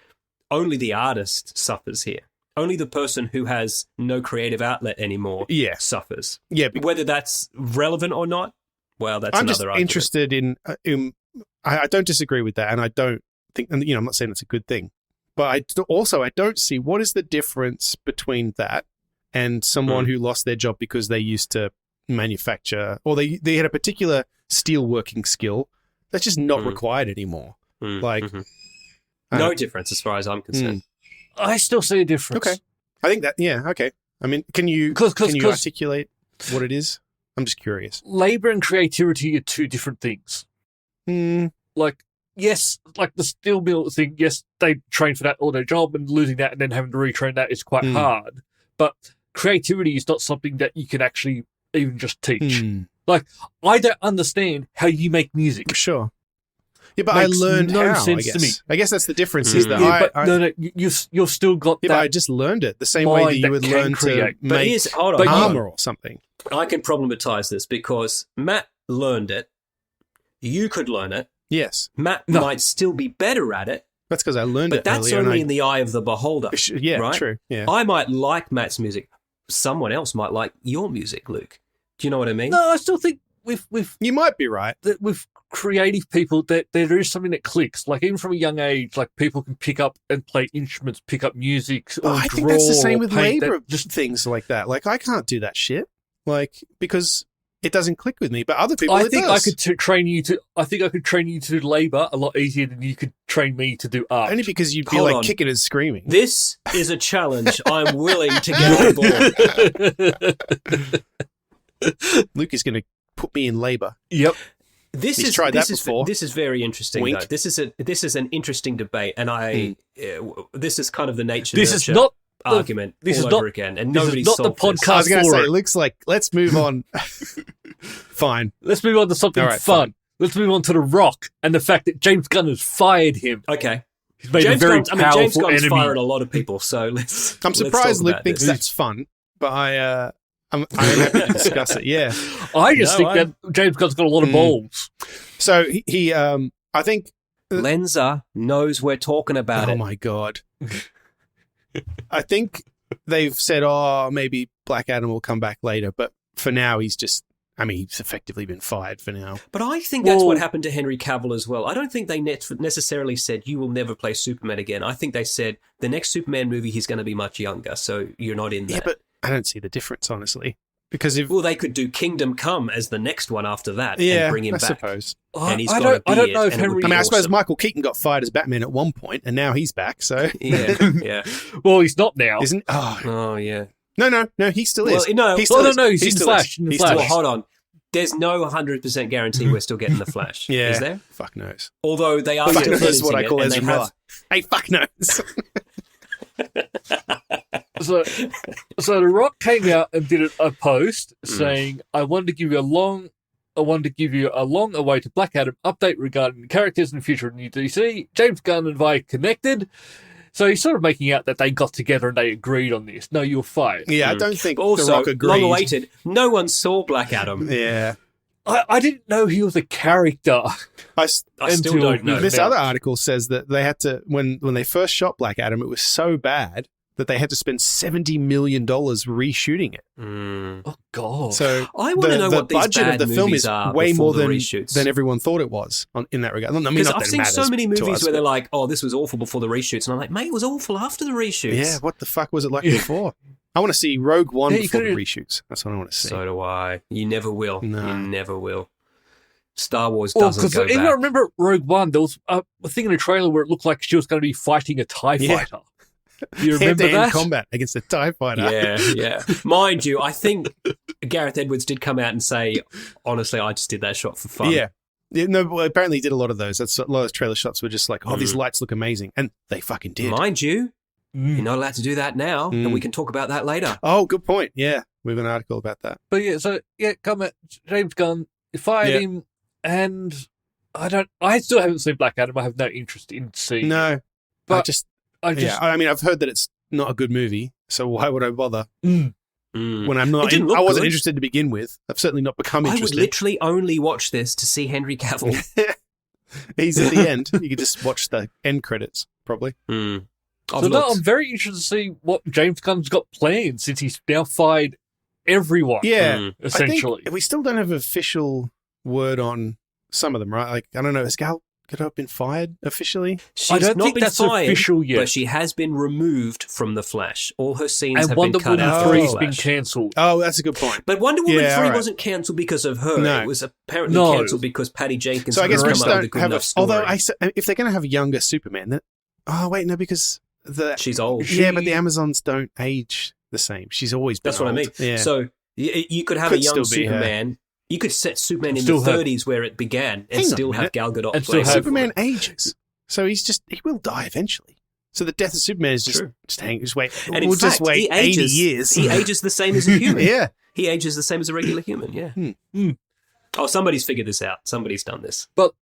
only the artist suffers here. Only the person who has no creative outlet anymore suffers. Yeah, whether that's relevant or not, well, that's another argument. I'm just interested in I don't disagree with that, and I don't think, and I'm not saying it's a good thing, but I don't see what is the difference between that and someone who lost their job because they used to manufacture, or they had a particular steelworking skill that's just not required anymore. No difference as far as I'm concerned. I still see a difference. Okay. I think that, okay. I mean, can you articulate what it is? I'm just curious. Labor and creativity are two different things. Like, yes, like the steel mill thing, yes, they train for that all their job, and losing that and then having to retrain that is quite hard. But creativity is not something that you can actually even just teach. Like, I don't understand how you make music. Sure. Yeah, but I learned no how, sense I guess. To me. I guess that's the difference is that you've still got that. But I just learned it the same way that you would learn to make armor or something. I can problematize this because Matt learned it. You could learn it. Yes. Matt might still be better at it. That's because I learned it. But that's only in the eye of the beholder. Yeah, right? True. Yeah. I might like Matt's music. Someone else might like your music, Luke. Do you know what I mean? No, I still think with you might be right. That with creative people, that there is something that clicks. Like, even from a young age, like, people can pick up and play instruments, pick up music, or I think draw, that's the same with paint, labor, just things like that. Like, I can't do that shit. Like, because it doesn't click with me, but other people, I think I could train you to. I think I could train you to do labor a lot easier than you could train me to do art. Only because you'd be like kicking and screaming. This is a challenge I'm willing to get on board. Luke is going to put me in labor. Yep. This is very interesting. Though. This is an interesting debate, and this is kind of the nature. This is not argument over again, and nobody's not the podcast. I was going to say, it looks like let's move on. Fine, let's move on to something fun. Fine. Let's move on to The Rock and the fact that James Gunn has fired him. Okay, he's made James James Gunn's enemy. fired a lot of people, so let's. I'm surprised Luke thinks that's fun, but I'm happy to discuss it. Yeah, I just think that James Gunn's got a lot of balls. So he I think Lenza knows we're talking about it. Oh my god! I think they've said, maybe Black Adam will come back later, but for now he's effectively been fired for now. But I think that's what happened to Henry Cavill as well. I don't think they necessarily said, you will never play Superman again. I think they said, the next Superman movie, he's going to be much younger, so you're not in that. Yeah, but I don't see the difference, honestly. Because they could do Kingdom Come as the next one after that and bring him back. I suppose. And he's I got don't know if Henry... I suppose Michael Keaton got fired as Batman at one point, and now he's back, so... Yeah. Well, he's not now. Isn't... Oh, yeah. No, he still is. No, he still is. He's in the Flash. Well, hold on. There's no 100% guarantee we're still getting the Flash. Yeah. Is there? Fuck knows. Although they are Fuck still knows what I call Ezra Miller. Hey, fuck knows. So The Rock came out and did a post saying, I wanted to give you a long-awaited Black Adam update regarding the characters in the future of New DC. James Gunn and I connected. So he's sort of making out that they got together and they agreed on this. No, you're fired. Yeah, I don't think also, The Rock agreed. long-awaited. No one saw Black Adam. Yeah. I didn't know he was a character. I still don't know. This other article says that they had to, when they first shot Black Adam, it was so bad that they had to spend $70 million reshooting it. Oh, God. So I want to know what these budget bad of the film movies is are way more the than reshoots. everyone thought it was in that regard. I mean, Because not I've that it seen so matters many to movies us, where they're like, oh, this was awful before the reshoots. And I'm like, mate, it was awful after the reshoots. Yeah, what the fuck was it like before? I want to see Rogue One before the reshoots. That's what I want to see. So do I. You never will. No. You never will. Star Wars doesn't go back. Even I remember Rogue One, there was a thing in the trailer where it looked like she was going to be fighting a TIE fighter. You remember hand-to-hand that? combat against a TIE fighter. Yeah. Mind you, I think Gareth Edwards did come out and say, honestly, I just did that shot for fun. Yeah. Well, apparently he did a lot of those. A lot of those trailer shots were just like, oh, these lights look amazing. And they fucking did. Mind you, you're not allowed to do that now, and we can talk about that later. Oh, good point. Yeah. We have an article about that. But comment. James Gunn fired him, and I still haven't seen Black Adam. I have no interest in seeing No. But I mean, I've heard that it's not a good movie, so why would I bother? When I'm not, I wasn't interested to begin with. I've certainly not become interested. I would literally only watch this to see Henry Cavill. He's at the end. You could just watch the end credits, probably. I'm very interested to see what James Gunn's got planned since he's now fired everyone. Yeah, essentially. We still don't have official word on some of them, right? Like, I don't know, has Gal Gadot been fired officially? I don't think that's fired, official yet. But she has been removed from The Flash. All her scenes and have Wonder been cut Woman out. 3 from has The been Flash. cancelled. Oh, that's a good point. But Wonder Woman 3 right. wasn't cancelled because of her. No. It was apparently cancelled because Patty Jenkins so I guess we come just up with a don't good have enough story. Although, if they're going to have a younger Superman, then... Oh, wait, no, because... She's old. Yeah, but the Amazons don't age the same. She's always been That's what old. I mean. Yeah. So you could have a young Superman... You could set Superman in the 30s where it began and still have Gal Gadot play Superman ages. So he will die eventually. So the death of Superman is just wait. And we'll just wait 80 years. He ages the same as a human. Yeah. He ages the same as a regular human, yeah. Oh, somebody's figured this out. Somebody's done this. But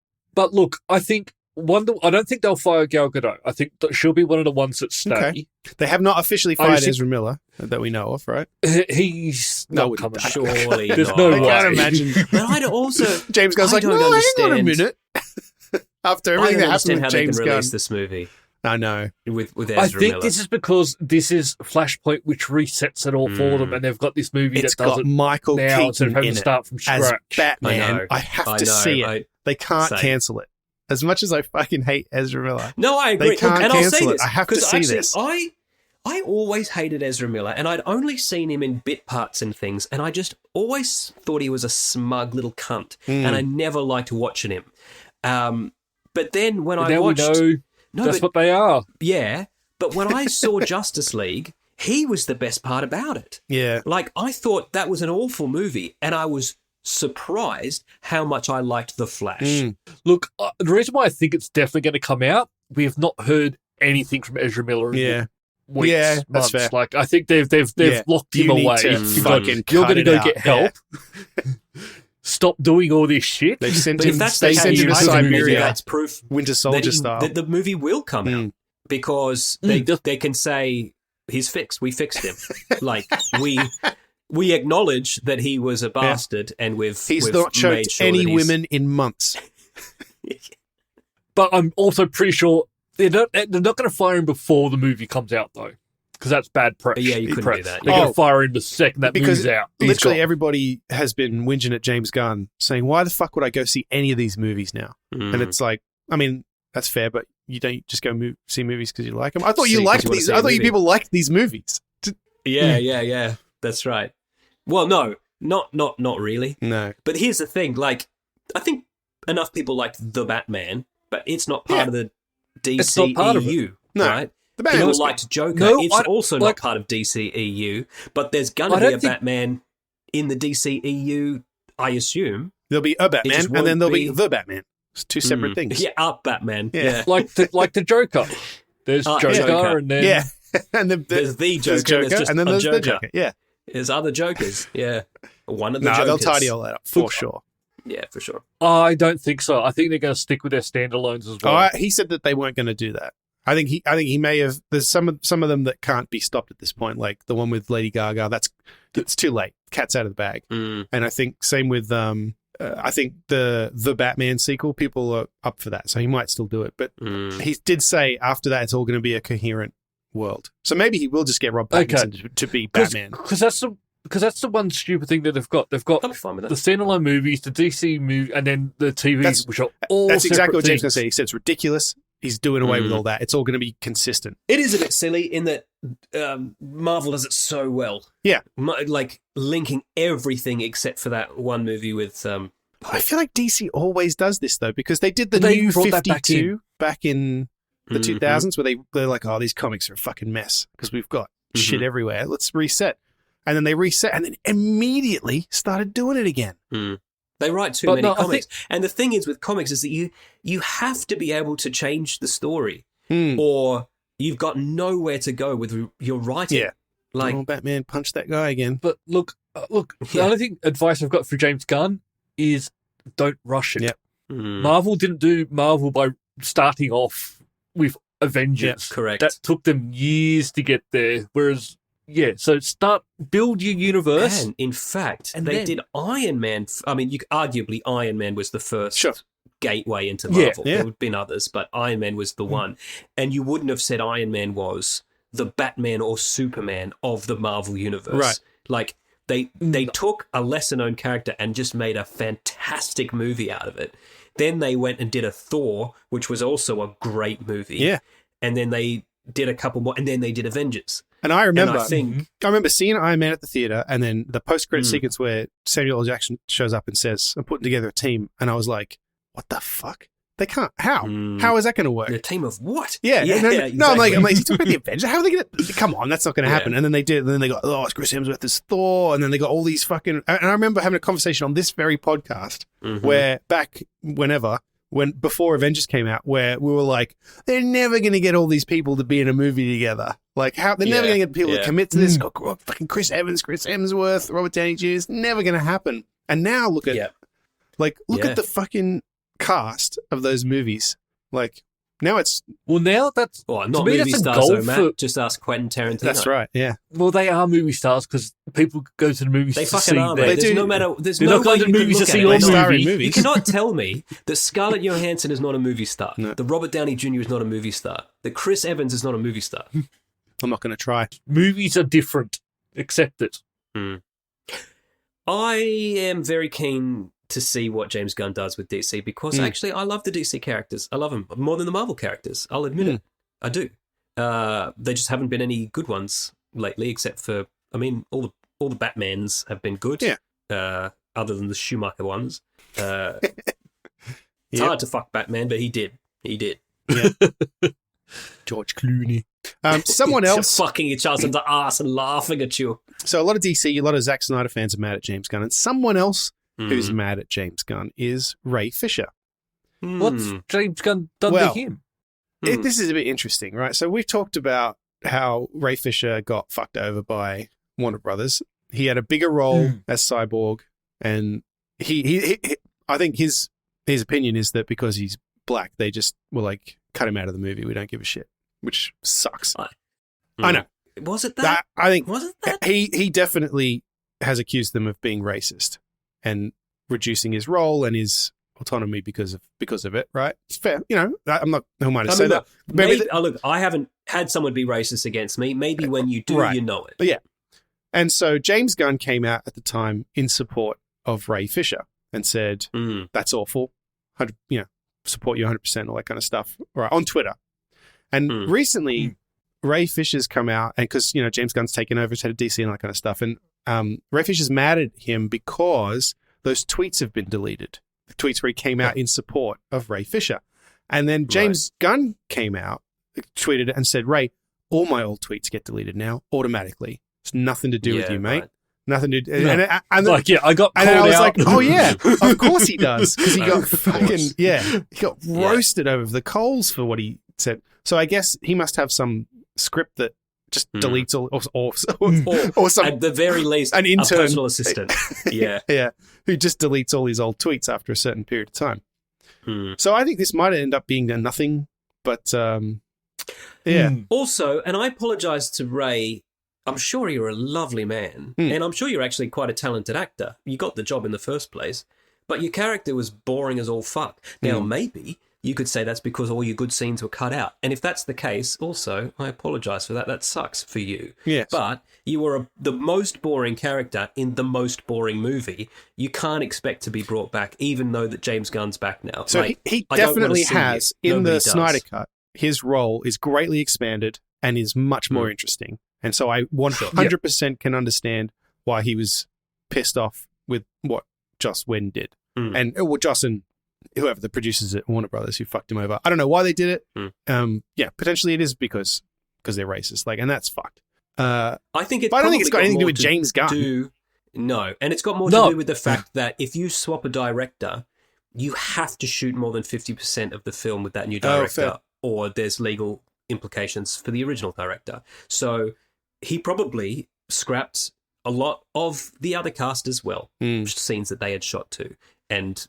look, I don't think they'll fire Gal Gadot. I think that she'll be one of the ones that stay. Okay. They have not officially fired Ezra Miller that we know of, right? He's not coming. Surely There's not. no I way. can't imagine. But I don't also... James Gunn's like, no, hang on a minute. After everything that happened with James Gunn. Release this movie. I know. With Ezra I think Miller. this is because this is Flashpoint, which resets it all for them, and they've got this movie that does it Michael now Keaton instead of having in to start from as scratch. Batman. I have to see it. They can't cancel it. As much as I fucking hate Ezra Miller. No, I agree. They can't and cancel I'll say it. this, I have to see this. I always hated Ezra Miller, and I'd only seen him in bit parts and things, and I just always thought he was a smug little cunt, and I never liked watching him. But then when I watched... That's what they are. Yeah, but when I saw Justice League, he was the best part about it. Yeah. Like, I thought that was an awful movie, and I was surprised how much I liked The Flash. Look, the reason why I think it's definitely going to come out, we have not heard anything from Ezra Miller in weeks, months. That's fair. Like, I think they've locked him away. You're going to go get help. Stop doing all this shit. They've sent but him, if that's they the sent case, him to I think Siberia. that's proof Winter Soldier style. that the movie will come out because they can say he's fixed. We fixed him. Like we acknowledge that he was a bastard, and we've not choked made sure any that women in months. But I'm also pretty sure they're not going to fire him before the movie comes out, though, because that's bad press. Yeah, you couldn't do that. They're going to fire him the second that movie's out. Literally everybody has been whinging at James Gunn, saying, why the fuck would I go see any of these movies now? And it's like, I mean, that's fair, but you don't just go see movies because you like them. I thought you liked these. I thought you people liked these movies. Yeah. That's right. Well, no, not really. No. But here's the thing: like, I think enough people like the Batman, but it's not part of the DCEU, right? The Batman people was liked Joker. No, it's also not part of DCEU, but there's gonna be a Batman in the DCEU. I assume there'll be a Batman, and then there'll be the Batman. It's two separate things. Yeah, up Batman. Yeah, like the Joker. There's Joker, and then and there's the Joker, and then there's the Joker. Yeah, there's other Jokers. Yeah, one of the Jokers. They'll tidy all that up for sure. Yeah, for sure. I don't think so. I think they're going to stick with their standalones as well. He said that they weren't going to do that. I think he may have. There's some of them that can't be stopped at this point, like the one with Lady Gaga. It's too late. Cat's out of the bag. And I think same with I think the Batman sequel. People are up for that, so he might still do it. But he did say after that it's all going to be a coherent world. So maybe he will just get Rob Pattinson to be Batman. Because that's the one stupid thing that they've got. They've got the standalone movies, the DC movie, and then the TVs, which are all That's exactly what James things. going to say. He said it's ridiculous. He's doing away with all that. It's all going to be consistent. It is a bit silly in that Marvel does it so well. Yeah. Like linking everything except for that one movie with... I feel like DC always does this, though, because they did the New 52 back in the 2000s where they're like, oh, these comics are a fucking mess because we've got shit everywhere. Let's reset. And then they reset and then immediately started doing it again. They write too many comics. And the thing is with comics is that you have to be able to change the story or you've got nowhere to go with your writing. Yeah. Like Batman punched that guy again. But look, the only advice I've got for James Gunn is don't rush it. Yep. Marvel didn't do Marvel by starting off with Avengers. Yep, correct. That took them years to get there. Whereas, so build your universe. And in fact, they did Iron Man. I mean, arguably Iron Man was the first gateway into Marvel. There would have been others, but Iron Man was the one. And you wouldn't have said Iron Man was the Batman or Superman of the Marvel universe. Right. Like, they took a lesser-known character and just made a fantastic movie out of it. Then they went and did a Thor, which was also a great movie. Yeah. And then they did a couple more, and then they did Avengers. And I remember, I remember seeing Iron Man at the theater, and then the post-credit sequence where Samuel L. Jackson shows up and says, "I'm putting together a team," and I was like, "What the fuck? They can't. How? How is that going to work? A team of what? Yeah. Exactly. No, I'm like, you talking about the Avengers? How are they going to? Come on, that's not going to happen." And then they did. And then they got, it's Chris Hemsworth as Thor, and then they got all these fucking. And I remember having a conversation on this very podcast where back before Avengers came out, where we were like, they're never going to get all these people to be in a movie together. Like, how they're never going to get people to commit to this. Fucking Chris Evans, Chris Hemsworth, Robert Downey Jr. It's never going to happen. And now look at, look at the fucking cast of those movies. Like, now it's now that's not movie stars though, Matt. Just ask Quentin Tarantino. That's right. Yeah. Well, they are movie stars because people go to the movies. They to fucking see are. There's They're not going to the movies to see all movies. You cannot tell me that Scarlett Johansson is not a movie star. No. That Robert Downey Jr. is not a movie star. That Chris Evans is not a movie star. I'm not going to try. Movies are different. Accept it. I am very keen to see what James Gunn does with DC because actually I love the DC characters. I love them more than the Marvel characters. I'll admit it. I do. They just haven't been any good ones lately, except for, I mean, all the Batmans have been good. Yeah. Other than the Schumacher ones. It's hard to fuck Batman, but he did. He did. Yeah. George Clooney. Someone else fucking each other in the ass and laughing at you. So a lot of DC, a lot of Zack Snyder fans are mad at James Gunn, and someone else who's mad at James Gunn is Ray Fisher. What's James Gunn done to him? This is a bit interesting, right? So we've talked about how Ray Fisher got fucked over by Warner Brothers. He had a bigger role as Cyborg, and he I think his opinion is that because he's black, they just were like, cut him out of the movie. We don't give a shit, which sucks. I know. Was it that? I think was it that? He definitely has accused them of being racist and reducing his role and his autonomy because of it, right? It's fair. You know, I'm not who am I to say that. Look, I haven't had someone be racist against me. Maybe when you do, you know it. But yeah. And so James Gunn came out at the time in support of Ray Fisher and said, that's awful. Support you 100%, all that kind of stuff, right, on Twitter. And recently, Ray Fisher's come out, and because, James Gunn's taken over as head of DC and that kind of stuff, and Ray Fisher's mad at him because those tweets have been deleted. The tweets where he came out in support of Ray Fisher. And then James Gunn came out, tweeted it and said, Ray, all my old tweets get deleted now automatically. It's nothing to do with you, mate. Right. Nothing to do. No. And I got called and I was out. like, oh, yeah, of course he does. Because he got fucking, he got roasted over the coals for what he said. So I guess he must have some script that just deletes all, or some, at the very least, an intern, a personal assistant. Yeah. Who just deletes all his old tweets after a certain period of time. So I think this might end up being a nothing, but Also, and I apologize to Ray, I'm sure you're a lovely man, and I'm sure you're actually quite a talented actor. You got the job in the first place, but your character was boring as all fuck. Now, maybe you could say that's because all your good scenes were cut out. And if that's the case, also, I apologize for that. That sucks for you. Yes. But you were the most boring character in the most boring movie. You can't expect to be brought back, even though that James Gunn's back now. So he definitely has, in the Snyder Cut, his role is greatly expanded and is much more interesting. And so I 100% can understand why he was pissed off with what Joss Whedon did. And Joss and whoever the producers at Warner Brothers who fucked him over. I don't know why they did it. Potentially it is because they're racist. And that's fucked. I think I don't think it's got anything to do with James Gunn. No, and it's got more to do with the fact that if you swap a director, you have to shoot more than 50% of the film with that new director, or there's legal implications for the original director. So he probably scrapped a lot of the other cast as well, scenes that they had shot to. And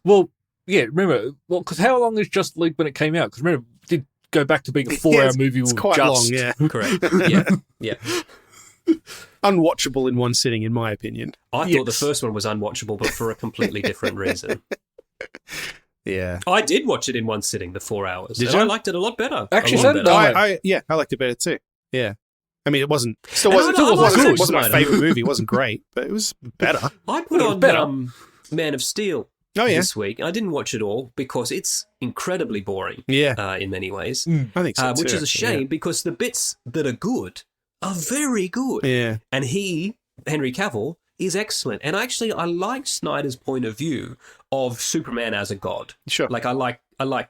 remember, because how long is Just League when it came out? Because remember, it did go back to being a 4-hour movie. It's quite long, yeah. Correct. Yeah. Unwatchable in one sitting, in my opinion. I thought the first one was unwatchable, but for a completely different reason. Yeah. I did watch it in one sitting, the 4 hours. Did you? I liked it a lot better. Actually, I liked it better too. Yeah. I mean, it wasn't my favorite movie. It wasn't great, but it was better. I put on Man of Steel this week. I didn't watch it all because it's incredibly boring. In many ways. I think so too. Which is a shame because the bits that are good are very good. Yeah. And Henry Cavill, is excellent. And actually, I like Snyder's point of view of Superman as a god. Sure. I like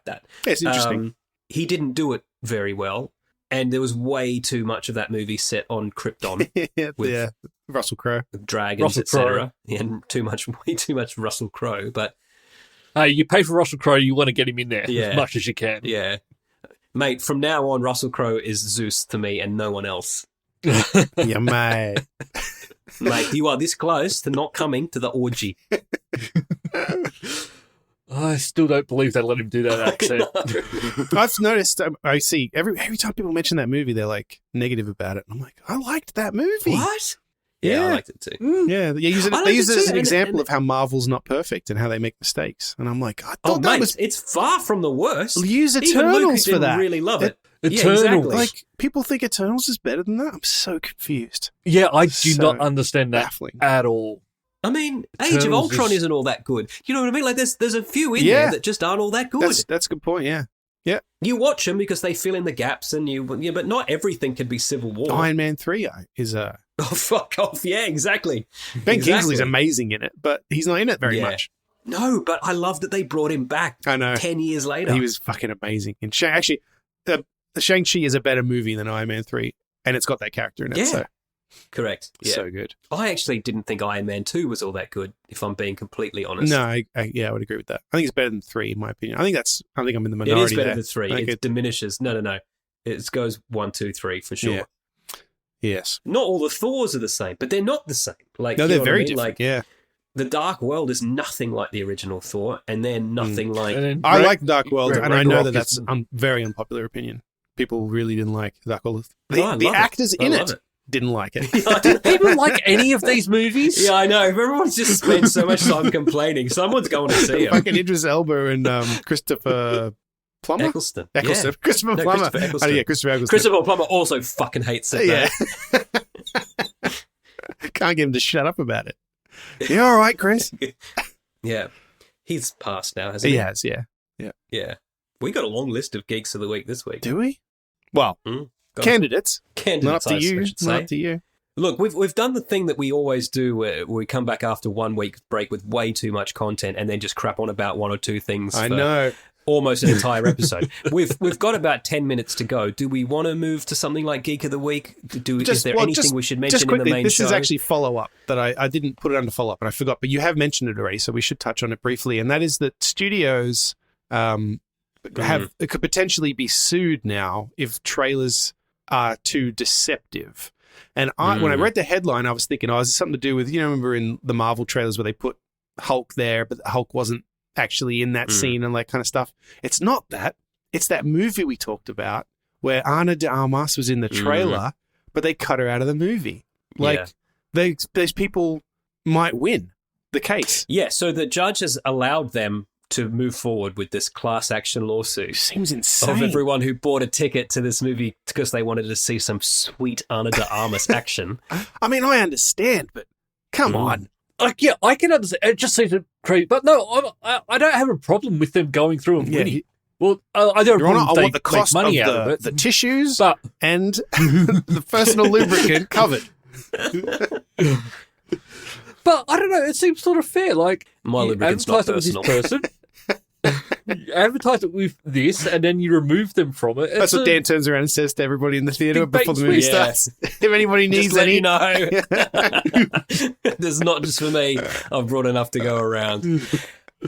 that. Yeah, it's interesting. He didn't do it very well. And there was way too much of that movie set on Krypton with Russell Crowe, dragons, etc. And way too much Russell Crowe. But you pay for Russell Crowe, you want to get him in there as much as you can. Yeah, mate. From now on, Russell Crowe is Zeus to me, and no one else. Yeah, mate. Mate, you are this close to not coming to the orgy. I still don't believe they let him do that accent. I've noticed, I see, every time people mention that movie, they're like negative about it. I'm like, I liked that movie. What? Yeah, I liked it too. Yeah, they use it as an example of how Marvel's not perfect and how they make mistakes. And I'm like, I thought it's far from the worst. Use Eternals for that. Really love it. Eternals. Yeah, exactly. Like, people think Eternals is better than that. I'm so confused. Yeah, I do not understand that at all. I mean, Age of Ultron isn't all that good. You know what I mean? Like, there's a few in there that just aren't all that good. That's a good point, yeah. Yeah. You watch them because they fill in the gaps, but not everything can be Civil War. Iron Man 3 is a... Oh, fuck off. Yeah, exactly. Ben Kingsley's amazing in it, but he's not in it very much. No, but I love that they brought him back. I know. 10 years later. He was fucking amazing. And actually, Shang-Chi is a better movie than Iron Man 3, and it's got that character in it. So. Correct. Yeah. So good. I actually didn't think Iron Man 2 was all that good, if I'm being completely honest. No, I would agree with that. I think it's better than 3, in my opinion. I think I'm in the minority. It is better than 3. It diminishes. No. It goes 1, 2, 3 for sure. Yeah. Yes. Not all the Thors are the same, but they're not the same. Like, no, they're very different. The Dark World is nothing like the original Thor, and they're nothing like... I like Dark World, and I know that's a very unpopular opinion. People really didn't like Dark World. The actors in it didn't like it. Did people like any of these movies? Yeah, I know. Everyone's just spent so much time complaining. Someone's going to see it. Fucking Idris Elba and Christopher Plummer? Eccleston. Yeah. Christopher Plummer. Christopher Eccleston. Oh, yeah, Christopher Eccleston. Christopher Plummer also fucking hates it. Yeah. Can't get him to shut up about it. You all right, Chris? Yeah. He's passed now, hasn't he? He has, yeah. Yeah. We got a long list of Geeks of the Week this week. Do we? Well, candidates. Candidates, Not up to you. I should say. Not up to you. Look, we've done the thing that we always do where we come back after 1 week break with way too much content and then just crap on about one or two things. I know. Almost an entire episode. We've got about 10 minutes to go. Do we want to move to something like Geek of the Week? Is there anything we should mention quickly, in the main this show? This is actually follow-up that I didn't put it under follow-up and I forgot, but you have mentioned it already, so we should touch on it briefly. And that is that studios could potentially be sued now if trailers are too deceptive. And when I read the headline, I was thinking, is it something to do with, remember in the Marvel trailers where they put Hulk there, but Hulk wasn't actually in that scene and that kind of stuff. It's not that. It's that movie we talked about where Ana de Armas was in the trailer, but they cut her out of the movie. Those people might win the case. Yeah, so the judge has allowed them to move forward with this class action lawsuit. Seems insane. Of everyone who bought a ticket to this movie because they wanted to see some sweet Ana de Armas action. I mean, I understand, but come on. I can understand. It just seems crazy. But no, I don't have a problem with them going through and winning. Well, I don't I want the cost make money of out of it. The tissues and the personal lubricant covered. But I don't know. It seems sort of fair. Like, my lubricant's not personal. You advertise it with this, and then you remove them from it. That's what Dan turns around and says to everybody in the theater before the movie starts. If anybody needs just any, There's not just for me. I've brought enough to go around.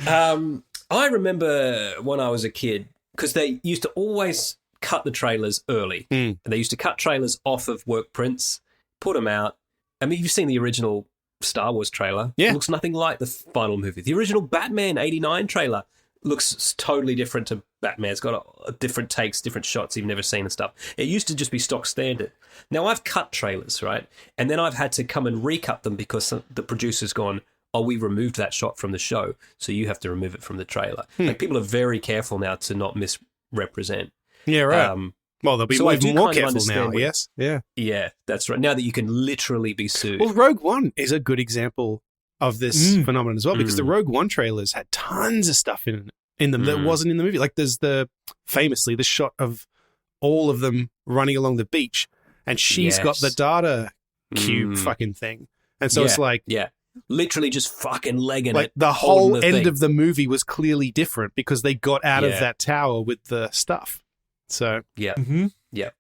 I remember when I was a kid, because they used to always cut the trailers early. And they used to cut trailers off of work prints, put them out. I mean, you've seen the original Star Wars trailer. Yeah. It looks nothing like the final movie. The original Batman 89 trailer looks totally different to Batman. It's got different takes, different shots you've never seen and stuff. It used to just be stock standard. Now, I've cut trailers, right? And then I've had to come and recut them because the producer's gone, we removed that shot from the show, so you have to remove it from the trailer. Like, people are very careful now to not misrepresent. Yeah, right. Well, they'll be even more careful now, yes? Yeah. Yeah, that's right. Now that you can literally be sued. Well, Rogue One is a good example of this phenomenon as well, because the Rogue One trailers had tons of stuff in them that wasn't in the movie. Like, there's famously the shot of all of them running along the beach, and she's got the data cube fucking thing. And so it's like... Yeah. Literally just fucking legging like it. The whole end of the movie was clearly different because they got out of that tower with the stuff. So... Yeah. Yeah.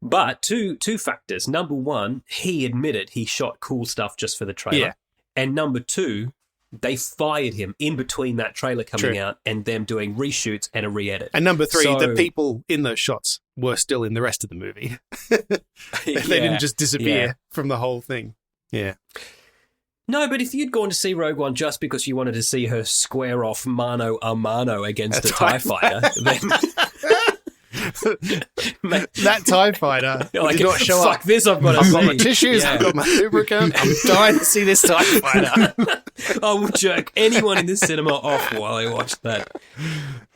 But two factors. Number one, he admitted he shot cool stuff just for the trailer. Yeah. And number two, they fired him in between that trailer coming out and them doing reshoots and a re-edit. And number three, the people in those shots were still in the rest of the movie. They didn't just disappear from the whole thing. Yeah. No, but if you'd gone to see Rogue One just because you wanted to see her square off mano a mano against a TIE fighter, then... that TIE fighter did not show up. Fuck this, I've got my tissues, I've got my lubricant, I'm dying to see this TIE fighter. I will jerk anyone in the cinema off while I watch that.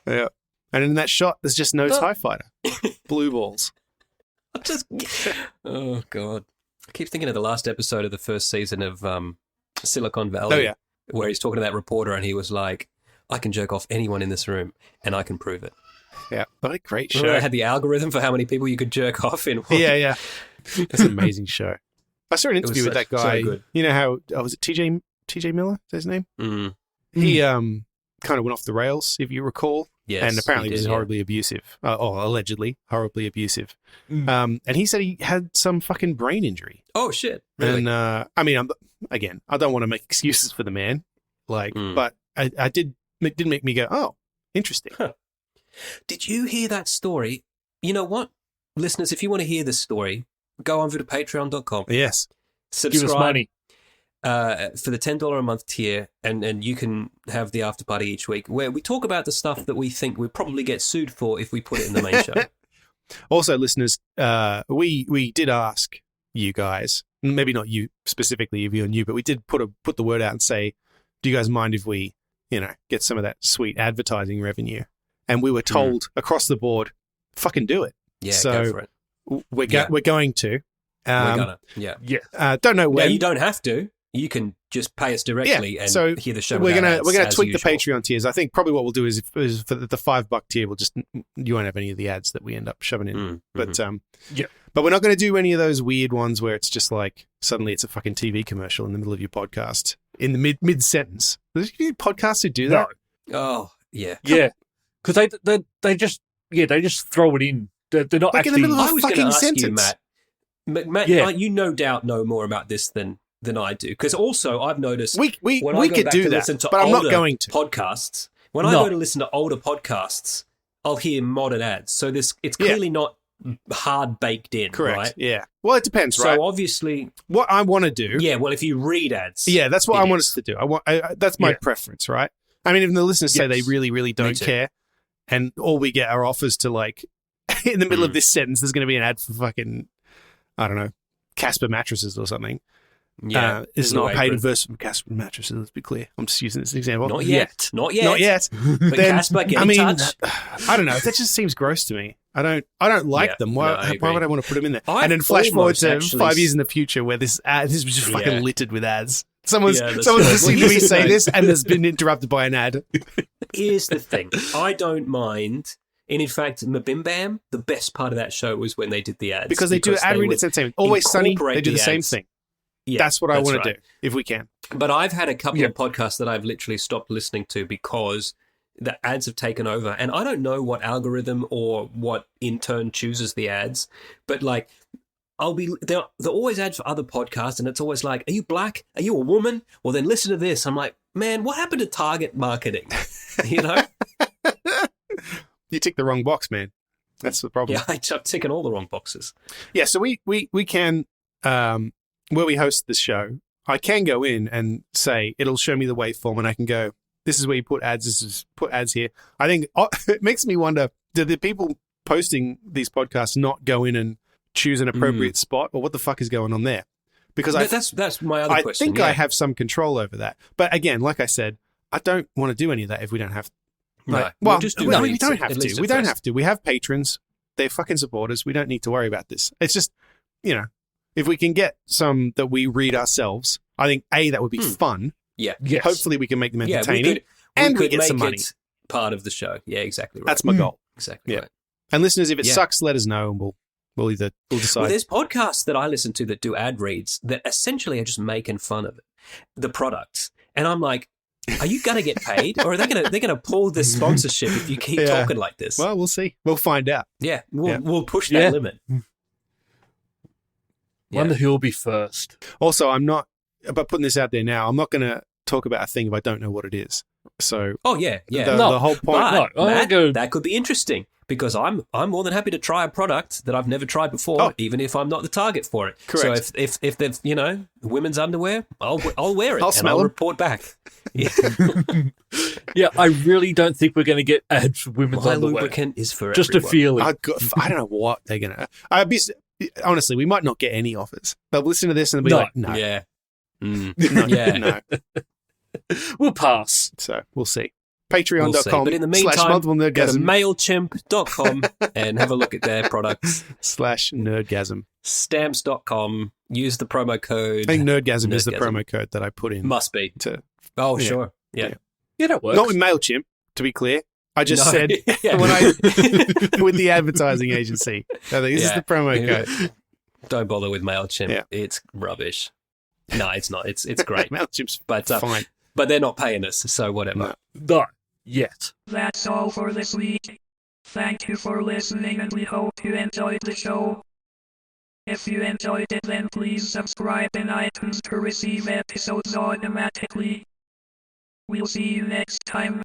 Yeah. And in that shot, there's just no TIE fighter. Blue balls. Oh, God. I keep thinking of the last episode of the first season of Silicon Valley, where he's talking to that reporter and he was like, I can jerk off anyone in this room and I can prove it. Yeah, what a great show. Remember, I had the algorithm for how many people you could jerk off in one. Yeah. That's an amazing show. I saw an interview with that guy. So good. You know how, was it TJ Miller, is his name? He kind of went off the rails, if you recall. Yes, and apparently was horribly abusive, or allegedly horribly abusive. And he said he had some fucking brain injury. Oh, shit. Really? And, I mean, again, I don't want to make excuses for the man, but it did make me go, oh, interesting. Huh. Did you hear that story? You know what? Listeners, if you want to hear this story, go over to patreon.com. Yes. Give Subscribe. us money. For the $10 a month tier, and you can have the after party each week where we talk about the stuff that we think we'll probably get sued for if we put it in the main show. Also, listeners, we did ask you guys, maybe not you specifically if you're new, but we did put the word out and say, do you guys mind if we, get some of that sweet advertising revenue? And we were told across the board, fucking do it. Yeah, so go for it. We're going to. We're gonna. Yeah. Don't know when. Now, you don't have to. You can just pay us directly and hear the show. We're gonna tweak usual. the Patreon tiers. I think probably what we'll do is for the $5 tier, you won't have any of the ads that we end up shoving in. But But we're not going to do any of those weird ones where it's just like suddenly it's a fucking TV commercial in the middle of your podcast in the mid sentence. There's podcasts who do that. No. Oh, yeah. Yeah. Because they just throw it in. They're not like actually... in the middle of a fucking sentence. You, Matt, you no doubt know more about this than I do. Because also I've noticed we could do that, but I'm not going to. Podcasts. When I go to listen to older podcasts, I'll hear modern ads. So it's clearly not hard baked in, correct? Right? Yeah. Well, it depends, right? So obviously, what I want to do. Yeah. Well, if you read ads, yeah, that's what I want us to do. That's my preference, right? I mean, if the listeners say they really, really don't care, and all we get are offers to like, in the middle of this sentence, there's going to be an ad for fucking, I don't know, Casper mattresses or something. Yeah, it's not a paid adverse from Casper mattresses. Let's be clear. I'm just using this as an example. Not yet. But then, Casper, get in touch. I don't know. That just seems gross to me. I don't like them. Why would I want to put them in there? And then flash forward to 5 years in the future where this was just fucking littered with ads. Someone's listening to me say this and has been interrupted by an ad. Here's the thing. I don't mind. And in fact, Mabim Bam, the best part of that show was when they did the ads. Because they do ad read. It's the same. Always Sunny, they do the same thing. Yeah, that's what I want to do, if we can. But I've had a couple of podcasts that I've literally stopped listening to because the ads have taken over. And I don't know what algorithm or what intern chooses the ads, but like they're always ads for other podcasts, and it's always like, are you black? Are you a woman? Well, then listen to this. I'm like, man, what happened to target marketing? You know? You tick the wrong box, man. That's the problem. Yeah, I'm ticking all the wrong boxes. Yeah, so we can... where we host this show, I can go in and say, it'll show me the waveform, and I can go, this is where you put ads, put ads here. I think it makes me wonder, do the people posting these podcasts not go in and choose an appropriate spot, or what the fuck is going on there? Because that's my other question. I think I have some control over that. But again, like I said, I don't want to do any of that if we don't have to. Right. Well, we don't have to. We don't have to. We have patrons. They're fucking supporters. We don't need to worry about this. It's just, if we can get some that we read ourselves, I think that would be fun. Yeah. Yes. Hopefully we can make them entertaining, and we get some money. Part of the show. Yeah, exactly right. That's my goal. Exactly right. And listeners, if it sucks, let us know, and we'll decide. Well, there's podcasts that I listen to that do ad reads that essentially are just making fun of it, the products, and I'm like, are you going to get paid, or are they're going to pull the sponsorship if you keep talking like this? Well, we'll see. We'll find out. Yeah, we'll push that limit. Wonder who'll be first. Also, I'm not, but putting this out there now, I'm not going to talk about a thing if I don't know what it is. So, the whole point. Matt, that could be interesting, because I'm more than happy to try a product that I've never tried before, even if I'm not the target for it. Correct. So if they've women's underwear, I'll wear it. I'll report back. Yeah. Yeah, I really don't think we're going to get ads for women's underwear. My lubricant is for just everyone. A feeling. I don't know what they're going to. Honestly, we might not get any offers. They'll listen to this and they'll be like, no. Yeah. No. We'll pass. So we'll see. Patreon.com. But in the meantime, /multiple-nerdgasm. go to MailChimp.com and have a look at their products. /Nerdgasm. Stamps.com. Use the promo code. I think Nerdgasm is the promo code that I put in. Must be. Sure. Yeah, that works. Not with MailChimp, to be clear. I just said when I with the advertising agency. I think this is the promo code. Don't bother with MailChimp. Yeah. It's rubbish. No, it's not. It's great. MailChimp's fine. But they're not paying us, so whatever. Not yet. That's all for this week. Thank you for listening, and we hope you enjoyed the show. If you enjoyed it, then please subscribe in iTunes to receive episodes automatically. We'll see you next time.